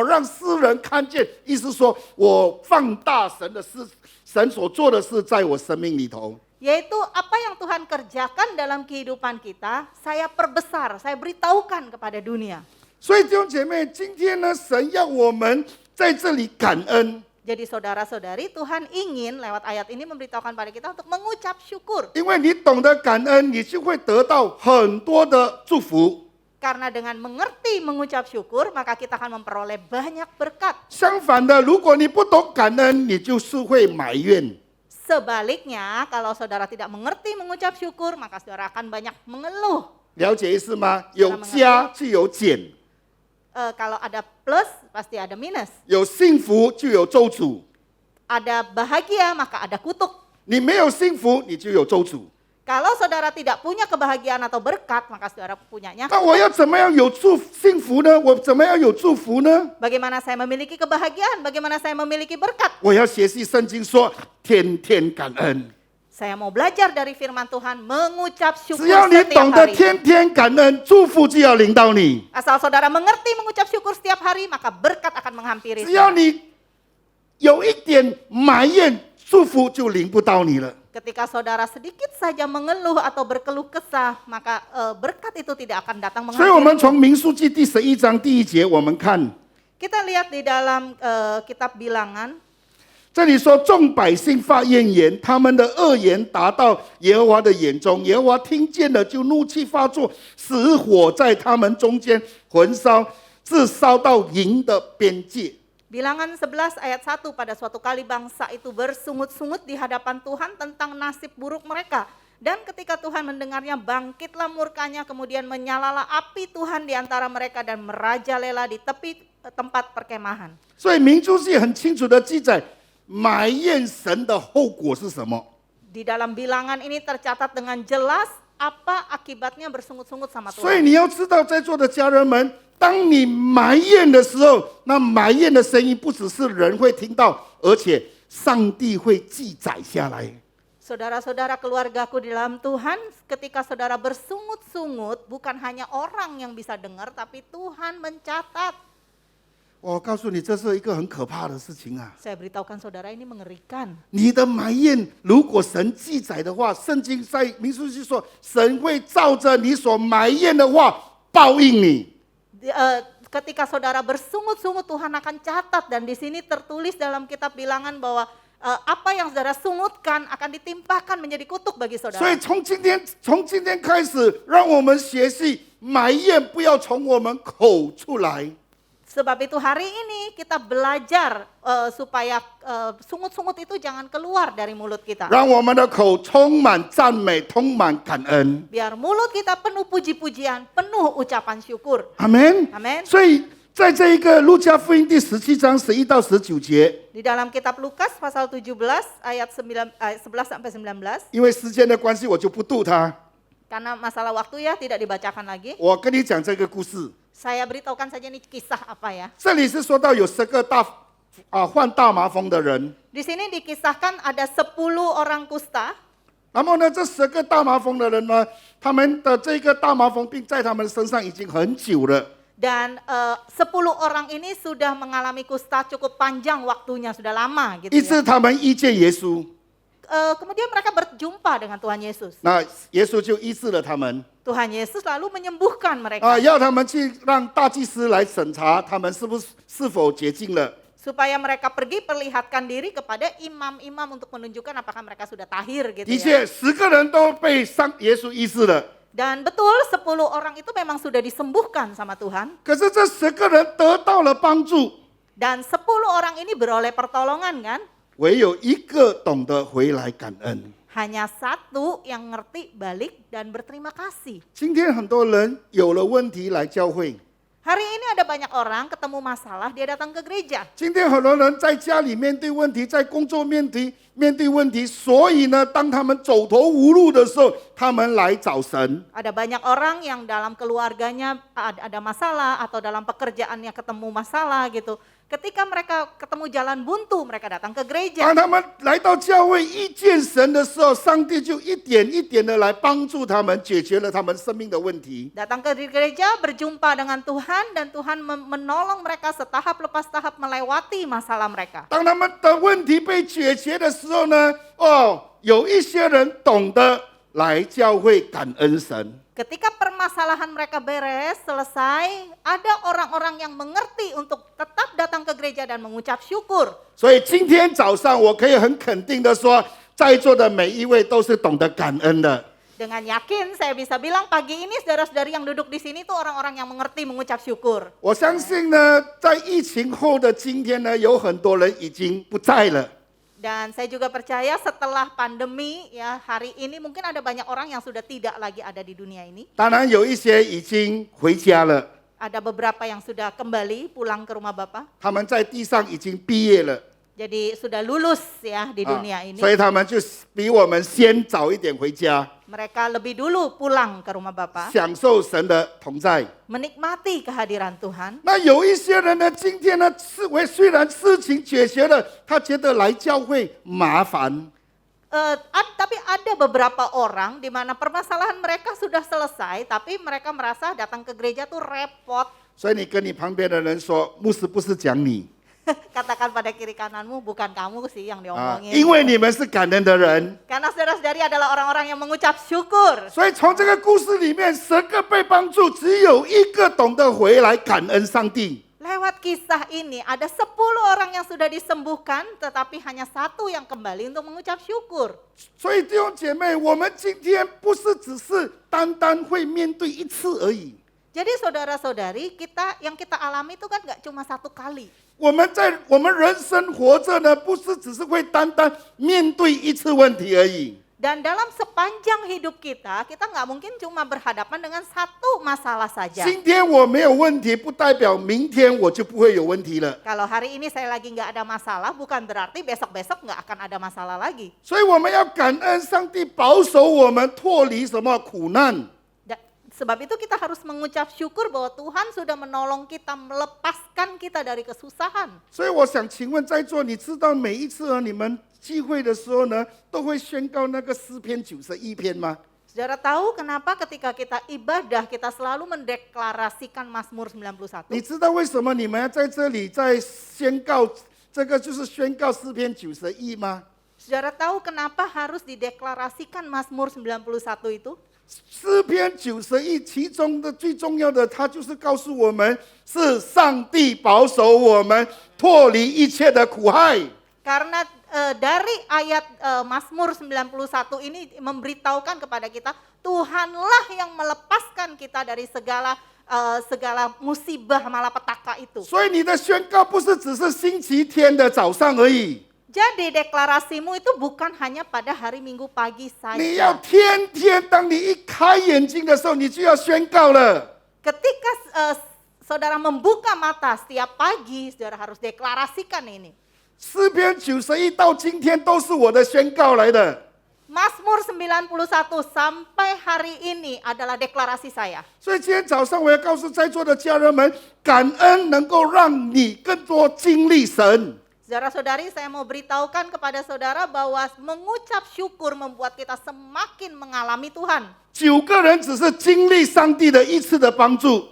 让世人看见，意思说我放大神的事，神所做的事在我生命里头。 Yaitu apa yang Tuhan kerjakan dalam kehidupan kita, saya perbesar, saya beritahukan kepada dunia. 所以弟兄姐妹，今天呢，神要我们在这里感恩， Jadi saudara-saudari, Tuhan ingin lewat ayat ini memberitahukan pada kita untuk mengucap syukur. 因为你懂得感恩，你就会得到很多的祝福。 Karena dengan mengerti mengucap syukur, maka kita akan memperoleh banyak berkat. 相反的，如果你不懂感恩，你就是会埋怨。 Sebaliknya, kalau saudara tidak mengerti mengucap syukur, maka saudara akan banyak mengeluh. 了解意思吗？有加就有减， Kalau ada plus, pasti ada minus. 有幸福就有咒诅。 Ada bahagia, maka ada kutuk. 你没有幸福，你就有咒诅。 Kalau saudara tidak punya kebahagiaan atau berkat, maka saudara punyanya. 那我要怎么样有幸福呢？我怎么样有祝福呢？ Bagaimana saya memiliki kebahagiaan? Bagaimana saya memiliki berkat? 我要学习圣经说，天天感恩。 Saya mau belajar dari firman Tuhan, mengucap syukur 只要你 setiap 懂得 hari. 天天感恩，祝福就要临到你。 Asal saudara mengerti mengucap syukur setiap hari, maka berkat akan menghampiri 只要 saudara. 你有一点埋怨，祝福就临不到你了。 Ketika saudara sedikit saja mengeluh atau berkeluh kesah, maka berkat itu tidak akan datang 所以，我们 menghampiri. 从民数记第11章第1节，我们看 Kita lihat di dalam kitab Bilangan, 这里说，众百姓发怨言，他们的恶言达到耶和华的眼中，耶和华听见了，就怒气发作，使火在他们中间焚烧，至烧到营的边界。 Bilangan 11 ayat 1, pada suatu kali bangsa itu bersungut-sungut di hadapan Tuhan tentang nasib buruk mereka. Dan ketika Tuhan mendengarnya, bangkitlah murkanya, kemudian menyalalah api Tuhan di antara mereka dan merajalela di tepi tempat perkemahan. 所以民数记很清楚的记载，埋怨神的后果是什么？ Di dalam bilangan ini tercatat dengan jelas apa akibatnya bersungut-sungut sama 所以 Tuhan. 你要知道，在座的家人们，当你埋怨的时候，那埋怨的声音不只是人会听到，而且上帝会记载下来。 Saudara-saudara keluargaku di dalam Tuhan, ketika saudara bersungut-sungut, bukan hanya orang yang bisa dengar, tapi Tuhan mencatat. 我告诉你，这是一个很可怕的事情啊！ Saya beritahukan saudara ini mengerikan. 你的埋怨，如果神记载的话，圣经在民数记说，神会照着你所埋怨的话报应你。 Ketika saudara bersungut-sungut Tuhan akan catat dan di sini tertulis dalam kitab Bilangan bahwa apa yang saudara sungutkan akan ditimpakan menjadi kutuk bagi 所 saudara. 以从今天开始，让我们学习埋怨不要从我们口出来。 Sebab itu hari ini kita belajar supaya sungut-sungut itu jangan keluar dari mulut kita. 让我们的口充满赞美，充满感恩。 Biar mulut kita penuh puji-pujian, penuh ucapan syukur. 阿门。 Amin. 所以在这一个路加福音第17章11到19节， Di dalam kitab Lukas pasal 17 ayat 11 sampai 19. 因为时间的关系，我就不读它。 Karena masalah waktu ya tidak dibacakan lagi. 我跟你讲这个故事。 Saya beritahukan saja ini kisah apa ya. 这里是说到有10个患大麻风的人， Di sini dikisahkan ada 10 orang kusta. 然后呢，这10个大麻风的人呢，他们的这个大麻风病在他们身上已经很久了。 Dan 10 orang ini sudah mengalami kusta cukup panjang waktunya, sudah lama gitu 一 ya. 次他们遇见耶稣， Kemudian mereka berjumpa dengan Tuhan Yesus. 那耶稣就医治了他们， Tuhan Yesus lalu menyembuhkan mereka. 要他们去让大祭司来审查他们是否洁净了。 Supaya mereka pergi perlihatkan diri kepada imam-imam untuk menunjukkan apakah mereka sudah tahir gitu 的 ya. 确，10个人都被耶稣医治了。 Dan betul 10 orang itu memang sudah disembuhkan sama Tuhan. 可是这10个人得到了帮助， Dan 10 orang ini beroleh pertolongan kan. 唯有一个懂得回来感恩。 Hanya satu yang ngerti balik dan berterima kasih. 今天很多人有了问题来教会。 Hari ini ada banyak orang ketemu masalah, dia datang ke gereja. 今天很多人在家里面对问题，在工作面对问题，所以呢，当他们走投无路的时候，他们来找神。 Ada banyak orang yang dalam keluarganya ada masalah atau dalam pekerjaannya ketemu masalah gitu. Ketika mereka ketemu jalan buntu, mereka datang ke gereja. 当他们来到教会遇见神的时候，上帝就一点一点的来帮助他们，解决了他们生命的问题。 Datang ke gereja, berjumpa dengan Tuhan dan Tuhan menolong mereka setahap lepas tahap melewati masalah mereka. 当他们的问题被解决的时候呢，有一些人懂得来教会感恩神。 Ketika permasalahan mereka beres, selesai, ada orang-orang yang mengerti untuk tetap datang ke gereja dan mengucap syukur. 所以今天早上，我可以很肯定的说，在座的每一位都是懂得感恩的。 Dengan yakin saya bisa bilang pagi ini saudara-saudari yang duduk di sini tuh orang-orang yang mengerti mengucap syukur. 我相信呢，在疫情后的今天呢，有很多人已经不在了。 Dan saya juga percaya setelah pandemi ya hari ini mungkin ada banyak orang yang sudah tidak lagi ada di dunia ini. 当然有一些已经回家了， Ada beberapa yang sudah kembali pulang ke rumah Bapa. 他们在地上已经毕业了， Jadi sudah lulus ya di dunia ini. 所以他们就比我们先早一点回家， Mereka lebih dulu pulang ke rumah Bapa, 享受神的同在。 menikmati kehadiran Tuhan. 那有一些人呢，今天呢，虽然事情解决了，他觉得来教会麻烦。 Tapi ada beberapa orang di mana permasalahan mereka sudah selesai, tapi mereka merasa datang ke gereja tuh repot. 所以你跟你旁边的人说，牧师不是讲你 Katakan pada kiri kananmu, bukan kamu sih yang 啊， diomongin. 因为你们是感恩的人。 Karena saudara-saudari adalah orang-orang yang mengucap syukur. 所以从这个故事里面，10个被帮助，只有一个懂得回来感恩上帝。 Lewat kisah ini ada 10 orang yang sudah disembuhkan, tetapi hanya satu yang kembali untuk mengucap syukur. 所以弟兄姐妹，我们今天不是只是单单会面对一次而已。 Jadi saudara-saudari, yang kita alami itu kan gak cuma satu kali. 我们人生活着呢，不是只是会单单面对一次问题而已。 Dan dalam sepanjang hidup kita nggak mungkin cuma berhadapan dengan satu masalah saja. 今天我没有问题，不代表明天我就不会有问题了。 Kalau hari ini saya lagi nggak ada masalah, bukan berarti besok-besok nggak akan ada masalah lagi. 所以我们要感恩上帝保守我们脱离什么苦难。 Sebab itu kita harus mengucap syukur bahwa Tuhan sudah menolong kita, melepaskan kita dari kesusahan. 所以我想请问在座，你知道每一次你们聚会的时候呢，都会宣告那个诗篇91篇吗？ Saudara tahu kenapa ketika kita ibadah kita selalu mendeklarasikan Mazmur 91? 你知道为什么你们要在这里在宣告这个就是宣告诗篇91吗？ Saudara tahu kenapa harus dideklarasikan Mazmur 91 itu? 诗篇91其中的最重要的，它就是告诉我们是上帝保守我们脱离一切的苦害。 Karena dari ayat Mazmur 91 ini memberitahukan kepada kita, Tuhanlah yang melepaskan kita dari segala musibah malapetaka itu. 所以你的宣告不是只是星期天的早上而已， Jadi deklarasimu itu bukan hanya pada hari Minggu pagi 你要 saja. 天天，当你一开眼睛的时候，你就要宣告了。 Ketika saudara membuka mata setiap pagi, saudara harus deklarasikan ini. 诗篇91到今天都是我的宣告来的。 Mazmur 91 sampai hari ini adalah deklarasi saya. 所以今天早上我要告诉在座的家人们，感恩能够让你更多经历神。 Saudara-saudari, saya mau beritahukan kepada saudara bahwa mengucap syukur membuat kita semakin mengalami Tuhan. 9个人只是经历上帝的一次的帮助，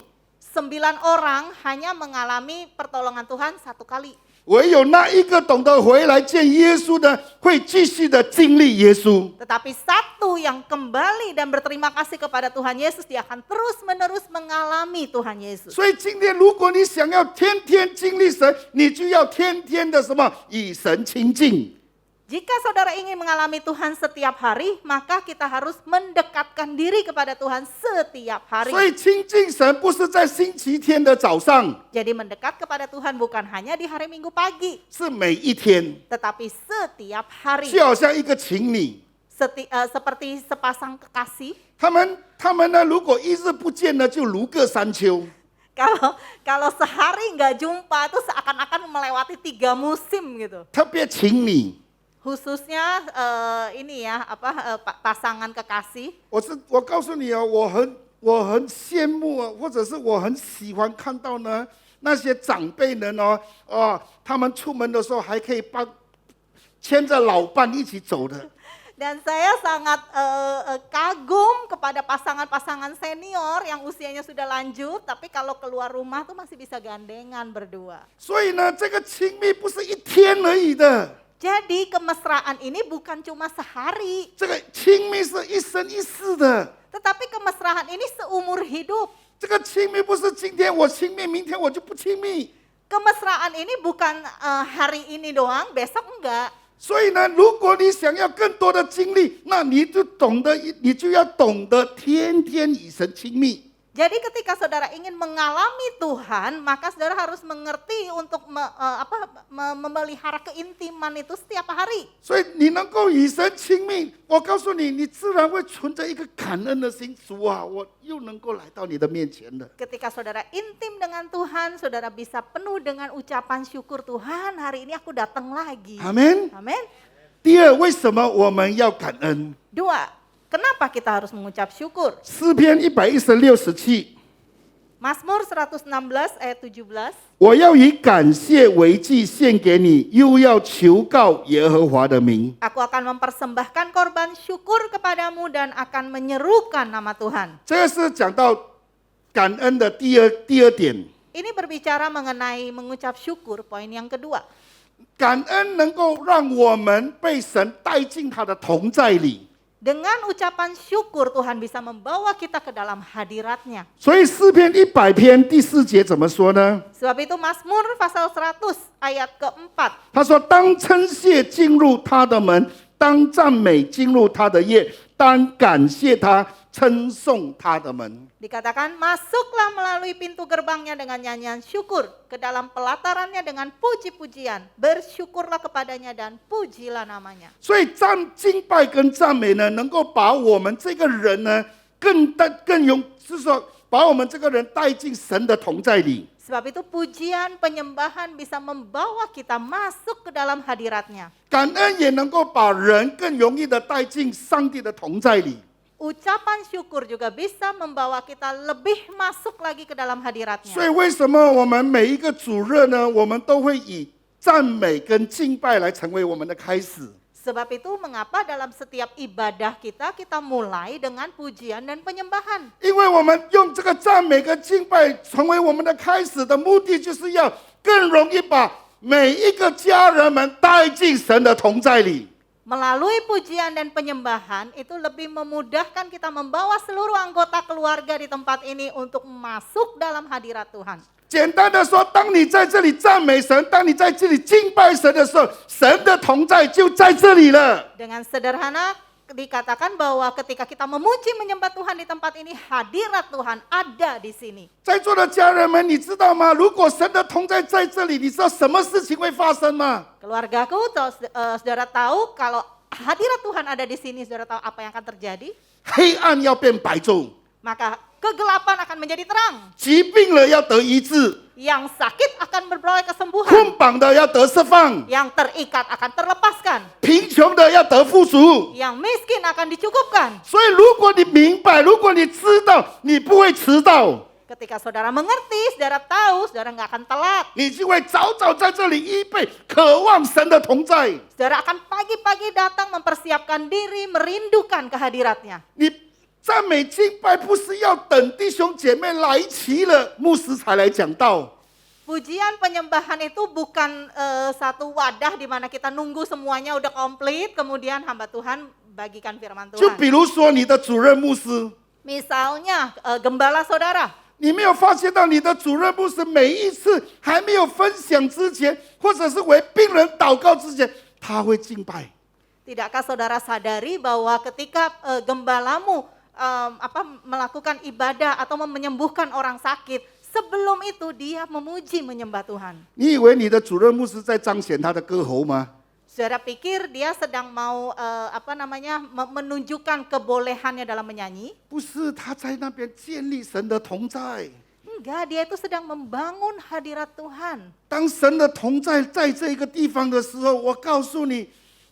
9 orang hanya mengalami pertolongan Tuhan 1 kali. 唯有那一个懂得回来见耶稣的，会继续的经历耶稣。 Tetapi satu yang kembali dan berterima kasih kepada Tuhan Yesus, dia akan terus-menerus mengalami Tuhan Yesus. 所以今天，如果你想要天天经历神，你就要天天的什么与神亲近。 Jika saudara ingin mengalami Tuhan setiap hari, maka kita harus mendekatkan diri kepada Tuhan setiap hari. 所以亲近神不是在星期天的早上， Jadi mendekat kepada Tuhan bukan hanya di hari Minggu pagi, 是每一天， tetapi setiap hari. 就好像一个情侣， Seperti sepasang kekasih. 他们呢，如果一日不见呢，就如隔三秋。 Kalau sehari nggak jumpa itu seakan-akan melewati 3 musim gitu. 特别情侣， Khususnya ini ya pasangan kekasih. 我告诉你哦，我很羡慕啊，或者是我很喜欢看到呢那些长辈们哦，他们出门的时候还可以牵着老伴一起走的。 Dan saya sangat kagum kepada pasangan-pasangan senior yang usianya sudah lanjut, tapi kalau keluar rumah tuh masih bisa gandengan berdua. 所以呢，这个亲密不是一天而已的， Jadi kemesraan ini bukan cuma sehari, 这个亲密是一生一世的。 tetapi kemesraan ini seumur hidup. 这个亲密不是今天我亲密，明天我就不亲密。 Kemesraan ini bukan hari ini doang, besok enggak. 所以呢，如果你想要更多的经历，那你就要懂得天天与神亲密。 Jadi ketika saudara ingin mengalami Tuhan, maka saudara harus mengerti untuk memelihara keintiman itu setiap hari. 所以你能够与神亲密，我告诉你，你自然会存着一个感恩的心。主啊，我又能够来到你的面前了。 Ketika saudara intim dengan Tuhan, saudara bisa penuh dengan ucapan syukur, Tuhan hari ini aku datang lagi. 阿门。 Amin. 第二，为什么我们要感恩？ Dua, kenapa kita harus mengucap syukur? 诗篇116:17， Mazmur 116 ayat 17. 我要以感谢为祭献给你，又要求告耶和华的名。 Aku akan mempersembahkan korban syukur kepadamu dan akan menyerukan nama Tuhan. 这个是讲到感恩的第二点。 Ini berbicara mengenai mengucap syukur, poin yang kedua. 感恩能够让我们被神带进他的同在里。 Dengan ucapan syukur Tuhan bisa membawa kita ke dalam hadiratnya. 所以诗篇100篇第4节怎么说呢？ Sebab itu Mazmur pasal 100 ayat keempat. 他说：“当称谢进入他的门，当赞美进入他的夜，当感谢他，称颂他的门。” Dikatakan, masuklah melalui pintu gerbangnya dengan nyanyian syukur, ke dalam pelatarannya dengan puji-pujian, bersyukurlah kepadanya dan pujilah namanya. 所以敬拜跟赞美呢，能够把我们这个人呢，就是说把我们这个人带进神的同在里。 Sebab itu pujian, penyembahan bisa membawa kita masuk ke dalam hadiratnya. 感恩也能够把人更容易的带进上帝的同在里。 Ucapan syukur juga bisa membawa kita lebih masuk lagi ke dalam 所以 hadiratnya. 为什么我们每一个主日呢，我们都会以赞美跟敬拜来成为我们的开始？ Sebab itu mengapa dalam setiap ibadah kita mulai dengan pujian dan penyembahan. 因为我们用这个赞美跟敬拜成为我们的开始的目的，就是要更容易把每一个家人们带进神的同在里。 Melalui pujian dan penyembahan itu lebih memudahkan kita membawa seluruh anggota keluarga di tempat ini untuk masuk dalam hadirat Tuhan. 简单的说，当你在这里赞美神，当你在这里敬拜神的时候，神的同在就在这里了。 Dengan sederhana dikatakan bahwa ketika kita memuji menyembah Tuhan di tempat ini, hadirat Tuhan ada di sini. 在座的家人们，你知道吗？如果神的同在在这里，你知道什么事情会发生吗？ Keluargaku, saudara tahu kalau hadirat Tuhan ada di sini, saudara tahu apa yang akan terjadi? 黑暗要变白昼， Maka kegelapan akan menjadi terang. 疾病了要得医治， Yang sakit akan beroleh kesembuhan. 捆绑的要得释放， Yang terikat akan terlepaskan. 贫穷的要得富足。 Yang miskin akan dicukupkan. 所以，如果你明白，如果你知道，你不会迟到， Ketika saudara mengerti, saudara tahu, saudara nggak akan telat. 你就会早早在这里预备，渴望神的同在。 Saudara akan pagi-pagi datang mempersiapkan diri, merindukan kehadiratnya. 你赞美敬拜不是要等弟兄姐妹来齐了，牧师才来讲道。 Pujian penyembahan itu bukan satu wadah di mana kita nunggu semuanya udah komplit, kemudian hamba Tuhan bagikan firman 就 Tuhan. 比如说你的主任牧师， Misalnya gembala saudara, 你没有发现到你的主任牧师每一次还没有分享之前，或者是为病人祷告之前，他会敬拜。 tidakkah saudara sadari bahwa ketika gembalamu melakukan ibadah atau menyembuhkan orang sakit, sebelum itu dia memuji menyembah Tuhan. 你以为你的主任牧师在彰显他的歌喉吗？ Saudara pikir dia sedang mau menunjukkan kebolehannya dalam menyanyi? 不是，他在那边建立神的同在。 Enggak, dia itu sedang membangun hadirat Tuhan. 当神的同在在这个地方的时候，我告诉你，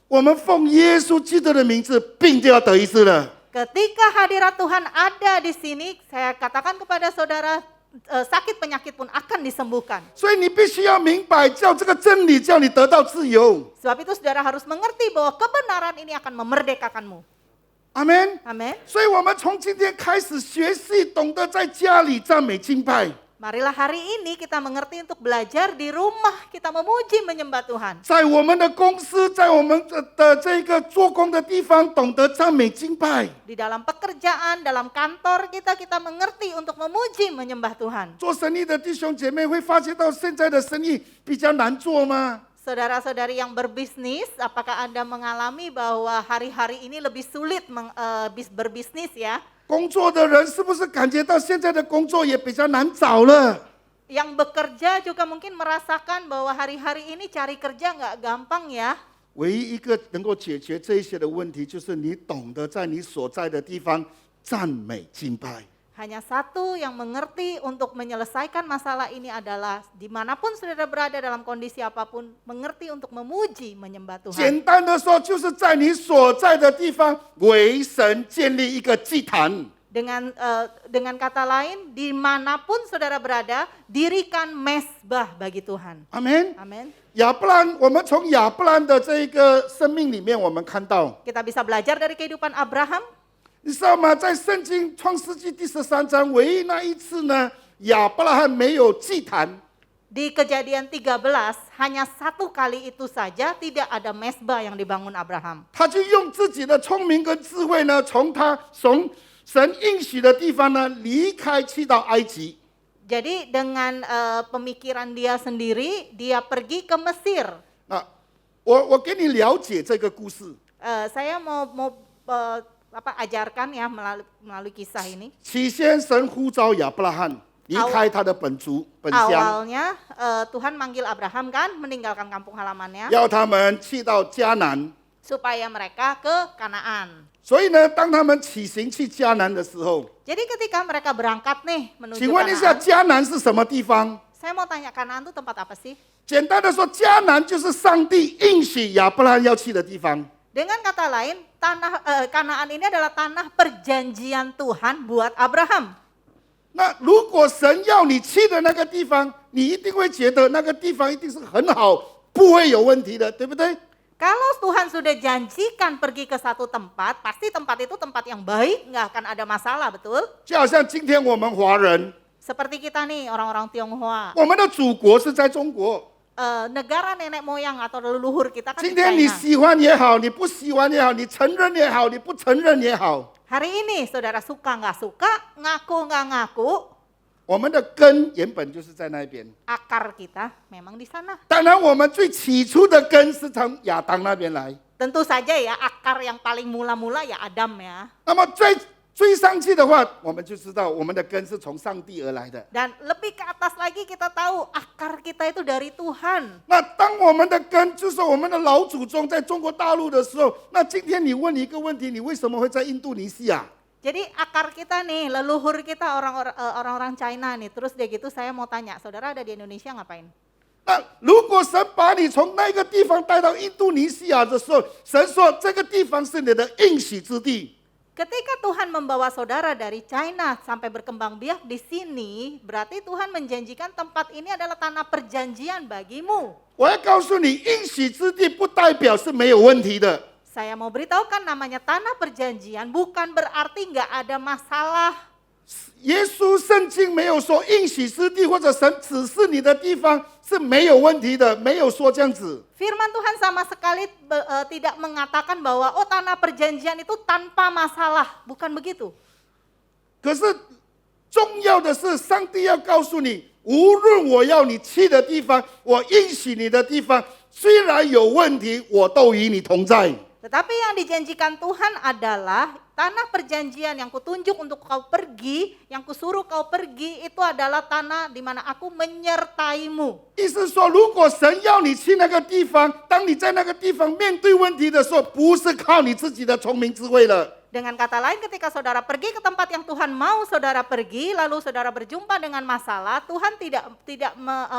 我们奉耶稣基督的名字，病就要得医治了。 Ketika hadirat Tuhan ada di sini, saya katakan kepada saudara, sakit penyakit pun akan disembuhkan. 所以你必须要明白，叫这个真理，叫你得到自由。 Sebab itu saudara harus mengerti bahwa kebenaran ini akan memerdekakanmu. 阿门。 Amin. 所以我们从今天开始学习，懂得在家里赞美敬拜， Marilah hari ini kita mengerti untuk belajar di rumah kita memuji menyembah Tuhan. 在我们的公司，在我们的这个做工的地方，懂得赞美敬拜。 Di dalam pekerjaan, dalam kantor kita mengerti untuk memuji menyembah Tuhan. 做生意的弟兄姐妹会发觉到现在的生意比较难做吗？ Saudara-saudari yang berbisnis, apakah Anda mengalami bahwa hari-hari ini lebih sulit berbisnis ya? 工作的人是不是感觉到现在的工作也比较难找了？ Yang bekerja juga mungkin merasakan bahwa hari-hari ini cari kerja nggak gampang ya. 唯一一个能够解决这一些的问题，就是你懂得在你所在的地方赞美敬拜。 Hanya satu yang mengerti untuk menyelesaikan masalah ini adalah dimanapun saudara berada dalam kondisi apapun, mengerti untuk memuji menyembah 简 Tuhan. 单的说，就是在你所在的地方为神建立一个祭坛。 Dengan kata lain, dimanapun saudara berada, dirikan mesbah bagi Tuhan. 阿门。 Amin. 亚伯兰，我们从亚伯兰的这个生命里面，我们看到， Kita bisa belajar dari kehidupan Abraham. 你知道吗？在圣经创世纪第13章，唯一那一次呢，亚伯拉罕没有祭坛。 Di Kejadian 13, hanya satu kali itu saja tidak ada mesbah yang dibangun Abraham. 他就用自己的聪明跟智慧呢，从神应许的地方呢离开，去到埃及。 Jadi dengan pemikiran dia sendiri, dia pergi ke Mesir. 那我给你了解这个故事。 Saya mau ajarkan ya melalui kisah ini. 起先神呼召亚伯拉罕离开他的本族本乡， Awalnya Tuhan manggil Abraham kan meninggalkan kampung halamannya 要他们去到迦南。 supaya mereka ke Kanaan. 所以呢，当他们起行去迦南的时候， Jadi ketika mereka berangkat nih menuju 请问一下， Kanaan, 迦南是什么地方？ saya mau tanya Kanaan itu tempat apa sih? 简单的说，迦南就是上帝应许亚伯拉罕要去的地方。 Dengan kata lain, Kanaan ini adalah tanah perjanjian Tuhan buat Abraham. 那如果神要你去的那个地方，你一定会觉得那个地方一定是很好，不会有问题的，对不对？ Kalau Tuhan sudah janjikan pergi ke satu tempat, pasti tempat itu tempat yang baik, nggak akan ada masalah, betul? 就好像今天我们华人， Seperti kita nih orang-orang Tionghoa, 我们的祖国是在中国。 negara nenek moyang atau leluhur kita kan 今 di 天你 China. 喜欢也好，你不喜欢也好，你承认也好，你不承认也好， Hari ini saudara suka nggak suka, ngaku nggak ngaku, 我们的根原本就是在那边。 akar kita memang di sana. 当然，我们最起初的根是从亚当那边来。 Tentu saja ya, akar yang paling mula-mula ya Adam ya. 那么追上去的话，我们就知道我们的根是从上帝而来的。 Dan lebih ke atas lagi kita tahu akar kita itu dari Tuhan. 那当我们的根就是我们的老祖宗在中国大陆的时候，那今天你问你一个问题，你为什么会在印度尼西亚？ Jadi akar kita nih, leluhur kita orang-orang China nih. Terus dia gitu saya mau tanya, saudara ada di Indonesia ngapain? 那如果神把你从那个地方带到印度尼西亚的时候，神说这个地方是你的应许之地。 Ketika Tuhan membawa saudara dari China sampai berkembang biak di sini, berarti Tuhan menjanjikan tempat ini adalah tanah perjanjian bagimu. 我要告诉你，应许之地不代表是没有问题的。 Saya mau beritahukan namanya tanah perjanjian bukan berarti nggak ada masalah. 耶稣圣经没有说应许之地或者神指示你的地方是没有问题的，没有说这样子。 Firman Tuhan sama sekali tidak mengatakan bahwa oh tanah perjanjian itu tanpa masalah, bukan begitu. 可是重要的是，上帝要告诉你，无论我要你去的地方，我应许你的地方，虽然有问题，我都与你同在。 Tetapi yang dijanjikan Tuhan adalah tanah perjanjian yang kutunjuk untuk kau pergi, yang kusuruh kau pergi, itu adalah tanah di mana aku menyertaimu. 意思是说，如果神要你去那个地方，当你在那个地方面对问题的时候，不是靠你自己的聪明智慧了。 Dengan kata lain, ketika saudara pergi ke tempat yang Tuhan mau saudara pergi, lalu saudara berjumpa dengan masalah, Tuhan tidak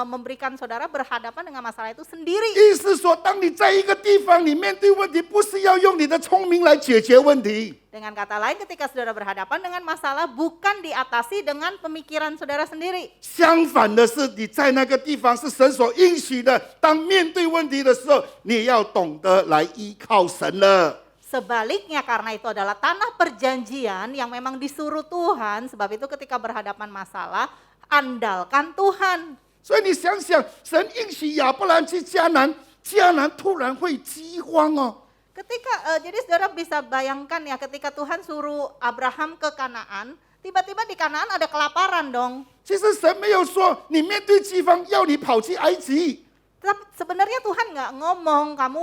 memberikan saudara berhadapan dengan masalah itu sendiri. 意思是说，当你在一个地方，你面对问题，不是要用你的聪明来解决问题。 Dengan kata lain, ketika saudara berhadapan dengan masalah, bukan diatasi dengan pemikiran saudara sendiri. 相反的是，你在那个地方是神所应许的。当面对问题的时候，你也要懂得来依靠神了。 Sebaliknya karena itu adalah tanah perjanjian yang memang disuruh Tuhan, sebab itu ketika berhadapan masalah, andalkan Tuhan. 所以你想想，神应许亚伯兰去迦南，迦南突然会饥荒哦。 Jadi saudara bisa bayangkan ya ketika Tuhan suruh Abraham ke Kanaan, tiba-tiba di Kanaan ada kelaparan dong. 其实神没有说你面对饥荒要你跑去埃及， Tapi sebenarnya Tuhan nggak ngomong kamu,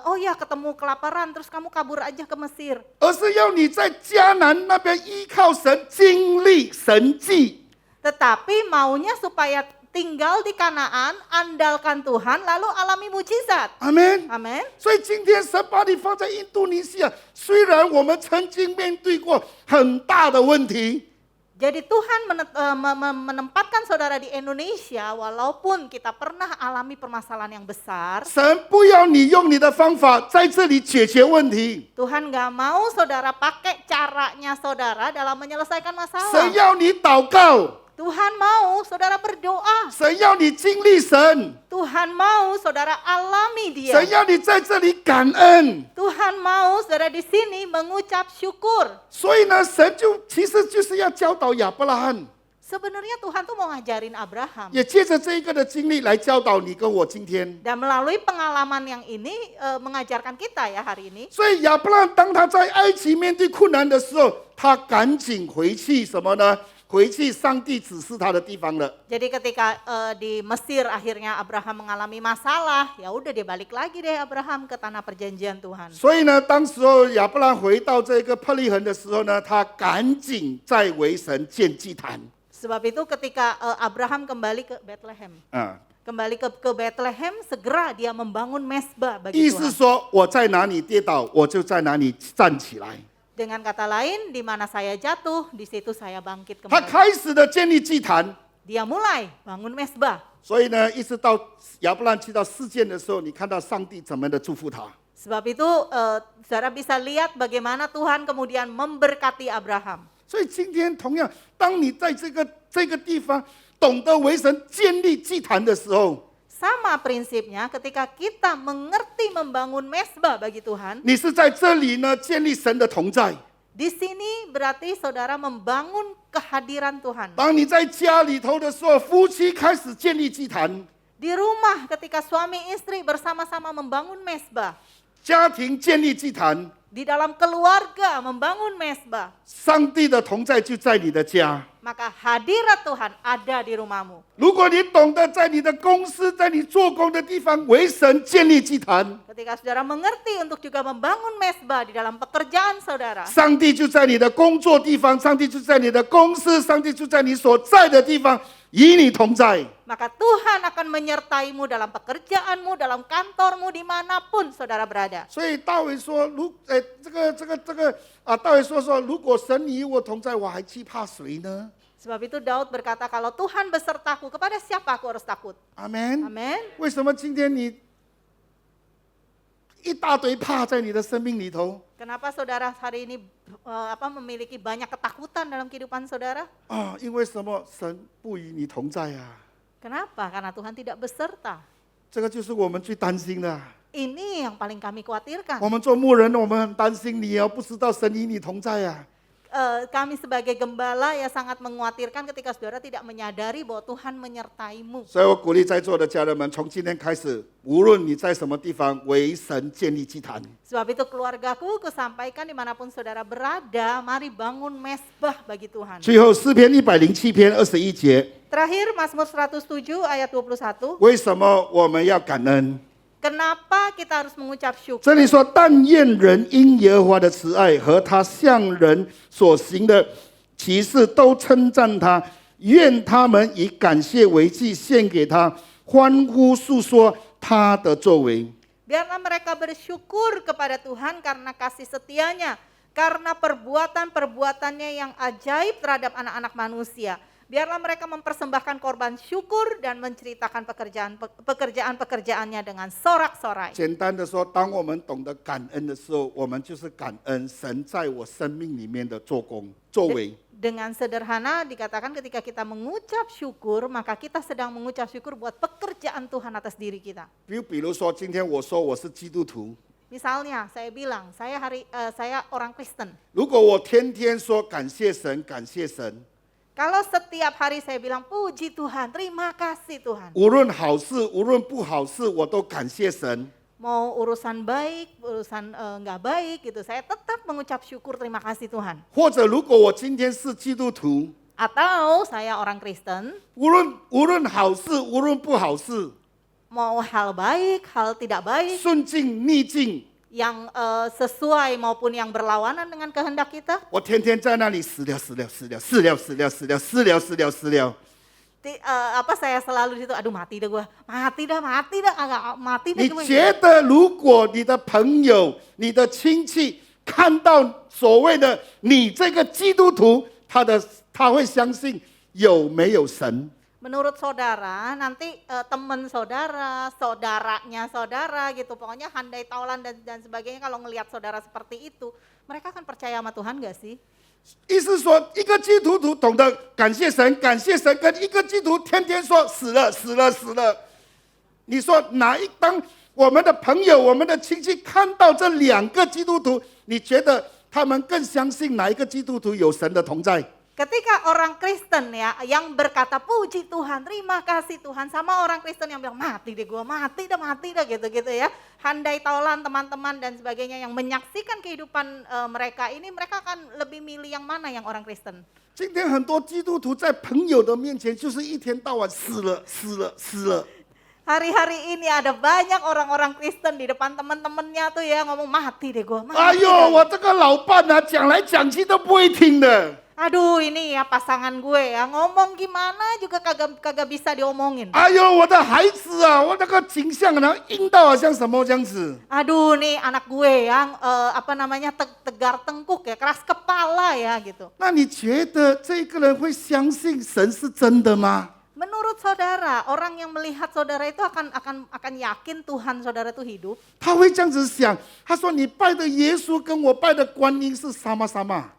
oh ya ketemu kelaparan terus kamu kabur aja ke Mesir. 而是要你在迦南那边依靠神，经历神迹。 Tetapi maunya supaya tinggal di Kanaan, andalkan Tuhan, lalu alami mujizat. 阿门。 Amin. 所以今天神把你放在印度尼西亚，虽然我们曾经面对过很大的问题， Jadi Tuhan menempatkan saudara di Indonesia walaupun kita pernah alami permasalahan yang besar. 神不要你用你的方法在这里解决问题， Tuhan gak mau saudara pakai caranya saudara dalam menyelesaikan 神 masalah. 要你祷告， Tuhan mau saudara berdoa. 神要你经历神， Tuhan mau saudara alami 神 dia. 要你在这里感恩。 Tuhan mau saudara di sini mengucap syukur. 所以呢，神其实就是要教导亚伯拉罕， Sebenarnya Tuhan tuh mau ngajarin Abraham. 也借着这一个的经历来教导你跟我今天。 Dan melalui pengalaman yang ini mengajarkan kita ya hari ini. 所以亚伯拉罕当他在埃及面对困难的时候，他赶紧回去什么呢？回去上帝指示他的地方了。 Jadi ketika di Mesir akhirnya Abraham mengalami masalah, ya udah dia balik lagi deh Abraham ke tanah perjanjian Tuhan. 所以呢，当时候亚伯拉罕回到这个伯利恒的时候呢，他赶紧再为神建祭坛。 Sebab itu ketika Abraham kembali ke Bethlehem, 啊， kembali ke Bethlehem, segera dia membangun mesbah 意 bagi 思 Tuhan. 说我在哪里跌倒，我就在哪里站起来。 Dengan kata lain, di mana saya jatuh, di situ saya bangkit 他 kembali. 开始的建立祭坛， Dia mulai bangun mesbah. 所以呢，一直到亚伯拉罕去到世界的时候，你看到上帝怎么的祝福他。 Sebab itu saudara bisa lihat bagaimana Tuhan kemudian memberkati Abraham. 所以今天同样，当你在这个地方懂得为神建立祭坛的时候， Sama prinsipnya ketika kita mengerti membangun mesbah bagi Tuhan, 你是在这里呢建立神的同在。 di sini berarti saudara membangun kehadiran Tuhan. 当你在家里头的时候，夫妻开始建立祭坛， Di rumah ketika suami istri bersama-sama membangun mesbah. 家庭建立祭坛， Di dalam keluarga membangun mesbah. 上帝的同在就在你的家。 Maka hadirat Tuhan ada di rumahmu. 如果你懂得在你的公司，在你做工的地方为神建立祭坛， Ketika saudara mengerti untuk juga membangun mesbah di dalam pekerjaan saudara, 上帝就在你的工作地方，上帝就在你的公司，上帝就在你所在的地方与你同在。 maka Tuhan akan menyertaimu dalam pekerjaanmu, dalam kantormu, dimanapun saudara berada. 所以大卫说，大卫说，如果神与我同在，我还惧怕谁呢？ Sebab itu Daud berkata, kalau Tuhan besertaku, kepada siapa aku harus takut? 阿门。 Amin. 为什么今天你一大堆怕在你的生命里头？ Kenapa saudara hari ini memiliki banyak ketakutan dalam kehidupan saudara? 啊，因为什么？神不与你同在啊！ Kenapa? Karena Tuhan tidak beserta. 这个就是我们最担心的。 Ini yang paling kami khawatirkan. 我们做牧人，我们很担心你哦，不知道神与你同在啊。 Kami sebagai gembala ya sangat mengkhawatirkan ketika saudara tidak menyadari bahwa Tuhan menyertaimu. 所以我鼓励在座的家人们，从今天开始，无论你在什么地方，为神建立祭坛。 Sebab itu keluargaku kusampaikan dimanapun saudara berada, mari bangun mesbah bagi Tuhan. 最后诗篇107篇21节， Terakhir Mazmur 107 ayat 21. 为什么我们要感恩？ Kenapa kita harus mengucap syukur? 这里说，但愿人因耶和华的慈爱和他向人所行的奇事都称赞他，愿他们以感谢为祭献给他，欢呼述说他的作为。 Biarlah mereka bersyukur kepada Tuhan karena kasih setianya, karena perbuatan-perbuatannya yang ajaib terhadap anak-anak manusia. Biarlah mereka mempersembahkan korban syukur dan menceritakan pekerjaan-pekerjaannya dengan sorak-sorai. 简单的说，当我们懂得感恩的时候，我们就是感恩神在我生命里面的做工作为。 Dengan sederhana dikatakan ketika kita mengucap syukur, maka kita sedang mengucap syukur buat pekerjaan Tuhan atas diri kita. 比如说，今天我说我是基督徒， Misalnya saya bilang, saya orang Kristen. 如果我天天说感谢神，感谢神， Kalau setiap hari saya bilang puji Tuhan, terima kasih Tuhan. 无论好事，无论不好事，我都感谢神。 Mau urusan baik, urusan nggak baik gitu, saya tetap mengucap syukur terima kasih Tuhan. 或者如果我今天是基督徒， Atau saya orang Kristen, 无论好事，无论不好事， mau hal baik, hal tidak baik, 顺境逆境， yang sesuai maupun yang berlawanan dengan kehendak kita, 我天天在那里死了。 saya selalu di situ, aduh mati dah gue, agak mati dah 你 gue. 觉得如果你的朋友、你的亲戚看到所谓的你这个基督徒，他会相信有没有神？ Menurut saudara, nanti teman saudara, saudaranya saudara gitu, pokoknya handai taulan dan sebagainya, kalau ngelihat saudara seperti itu, mereka akan percaya sama Tuhan gak sih? 意思是说，一个基督徒懂得感谢神，跟一个基督徒天天说死了。你说当我们的朋友、我们的亲戚看到这两个基督徒，你觉得他们更相信哪一个基督徒有神的同在？ Ketika orang Kristen ya yang berkata puji Tuhan, terima kasih Tuhan, sama orang Kristen yang bilang mati deh gue, mati dah gitu-gitu ya. Handai taulan teman-teman dan sebagainya yang menyaksikan kehidupan mereka ini, mereka akan lebih milih yang mana yang orang Kristen? 今天很多基督徒在朋友的面前，就是一天到晚死了。 Hari-hari ini ada banyak orang-orang Kristen di depan teman-temannya tuh ya ngomong mati deh gue, mati 哎呦， dah. 我这个老伴啊，讲来讲去都不会听的。 Aduh ini ya pasangan gue ya ngomong gimana juga kagak bisa diomongin. 哎呦，我的孩子啊，我那个景象呢，阴到好像什么这样子。 Aduh nih anak gue yang tegar tengkuk ya, keras kepala ya gitu. 那你觉得这个人会相信神是真的吗？ Menurut saudara, orang yang melihat saudara itu akan yakin Tuhan saudara itu hidup. 他会这样子想，他说你拜的耶稣跟我拜的观音是sama-sama。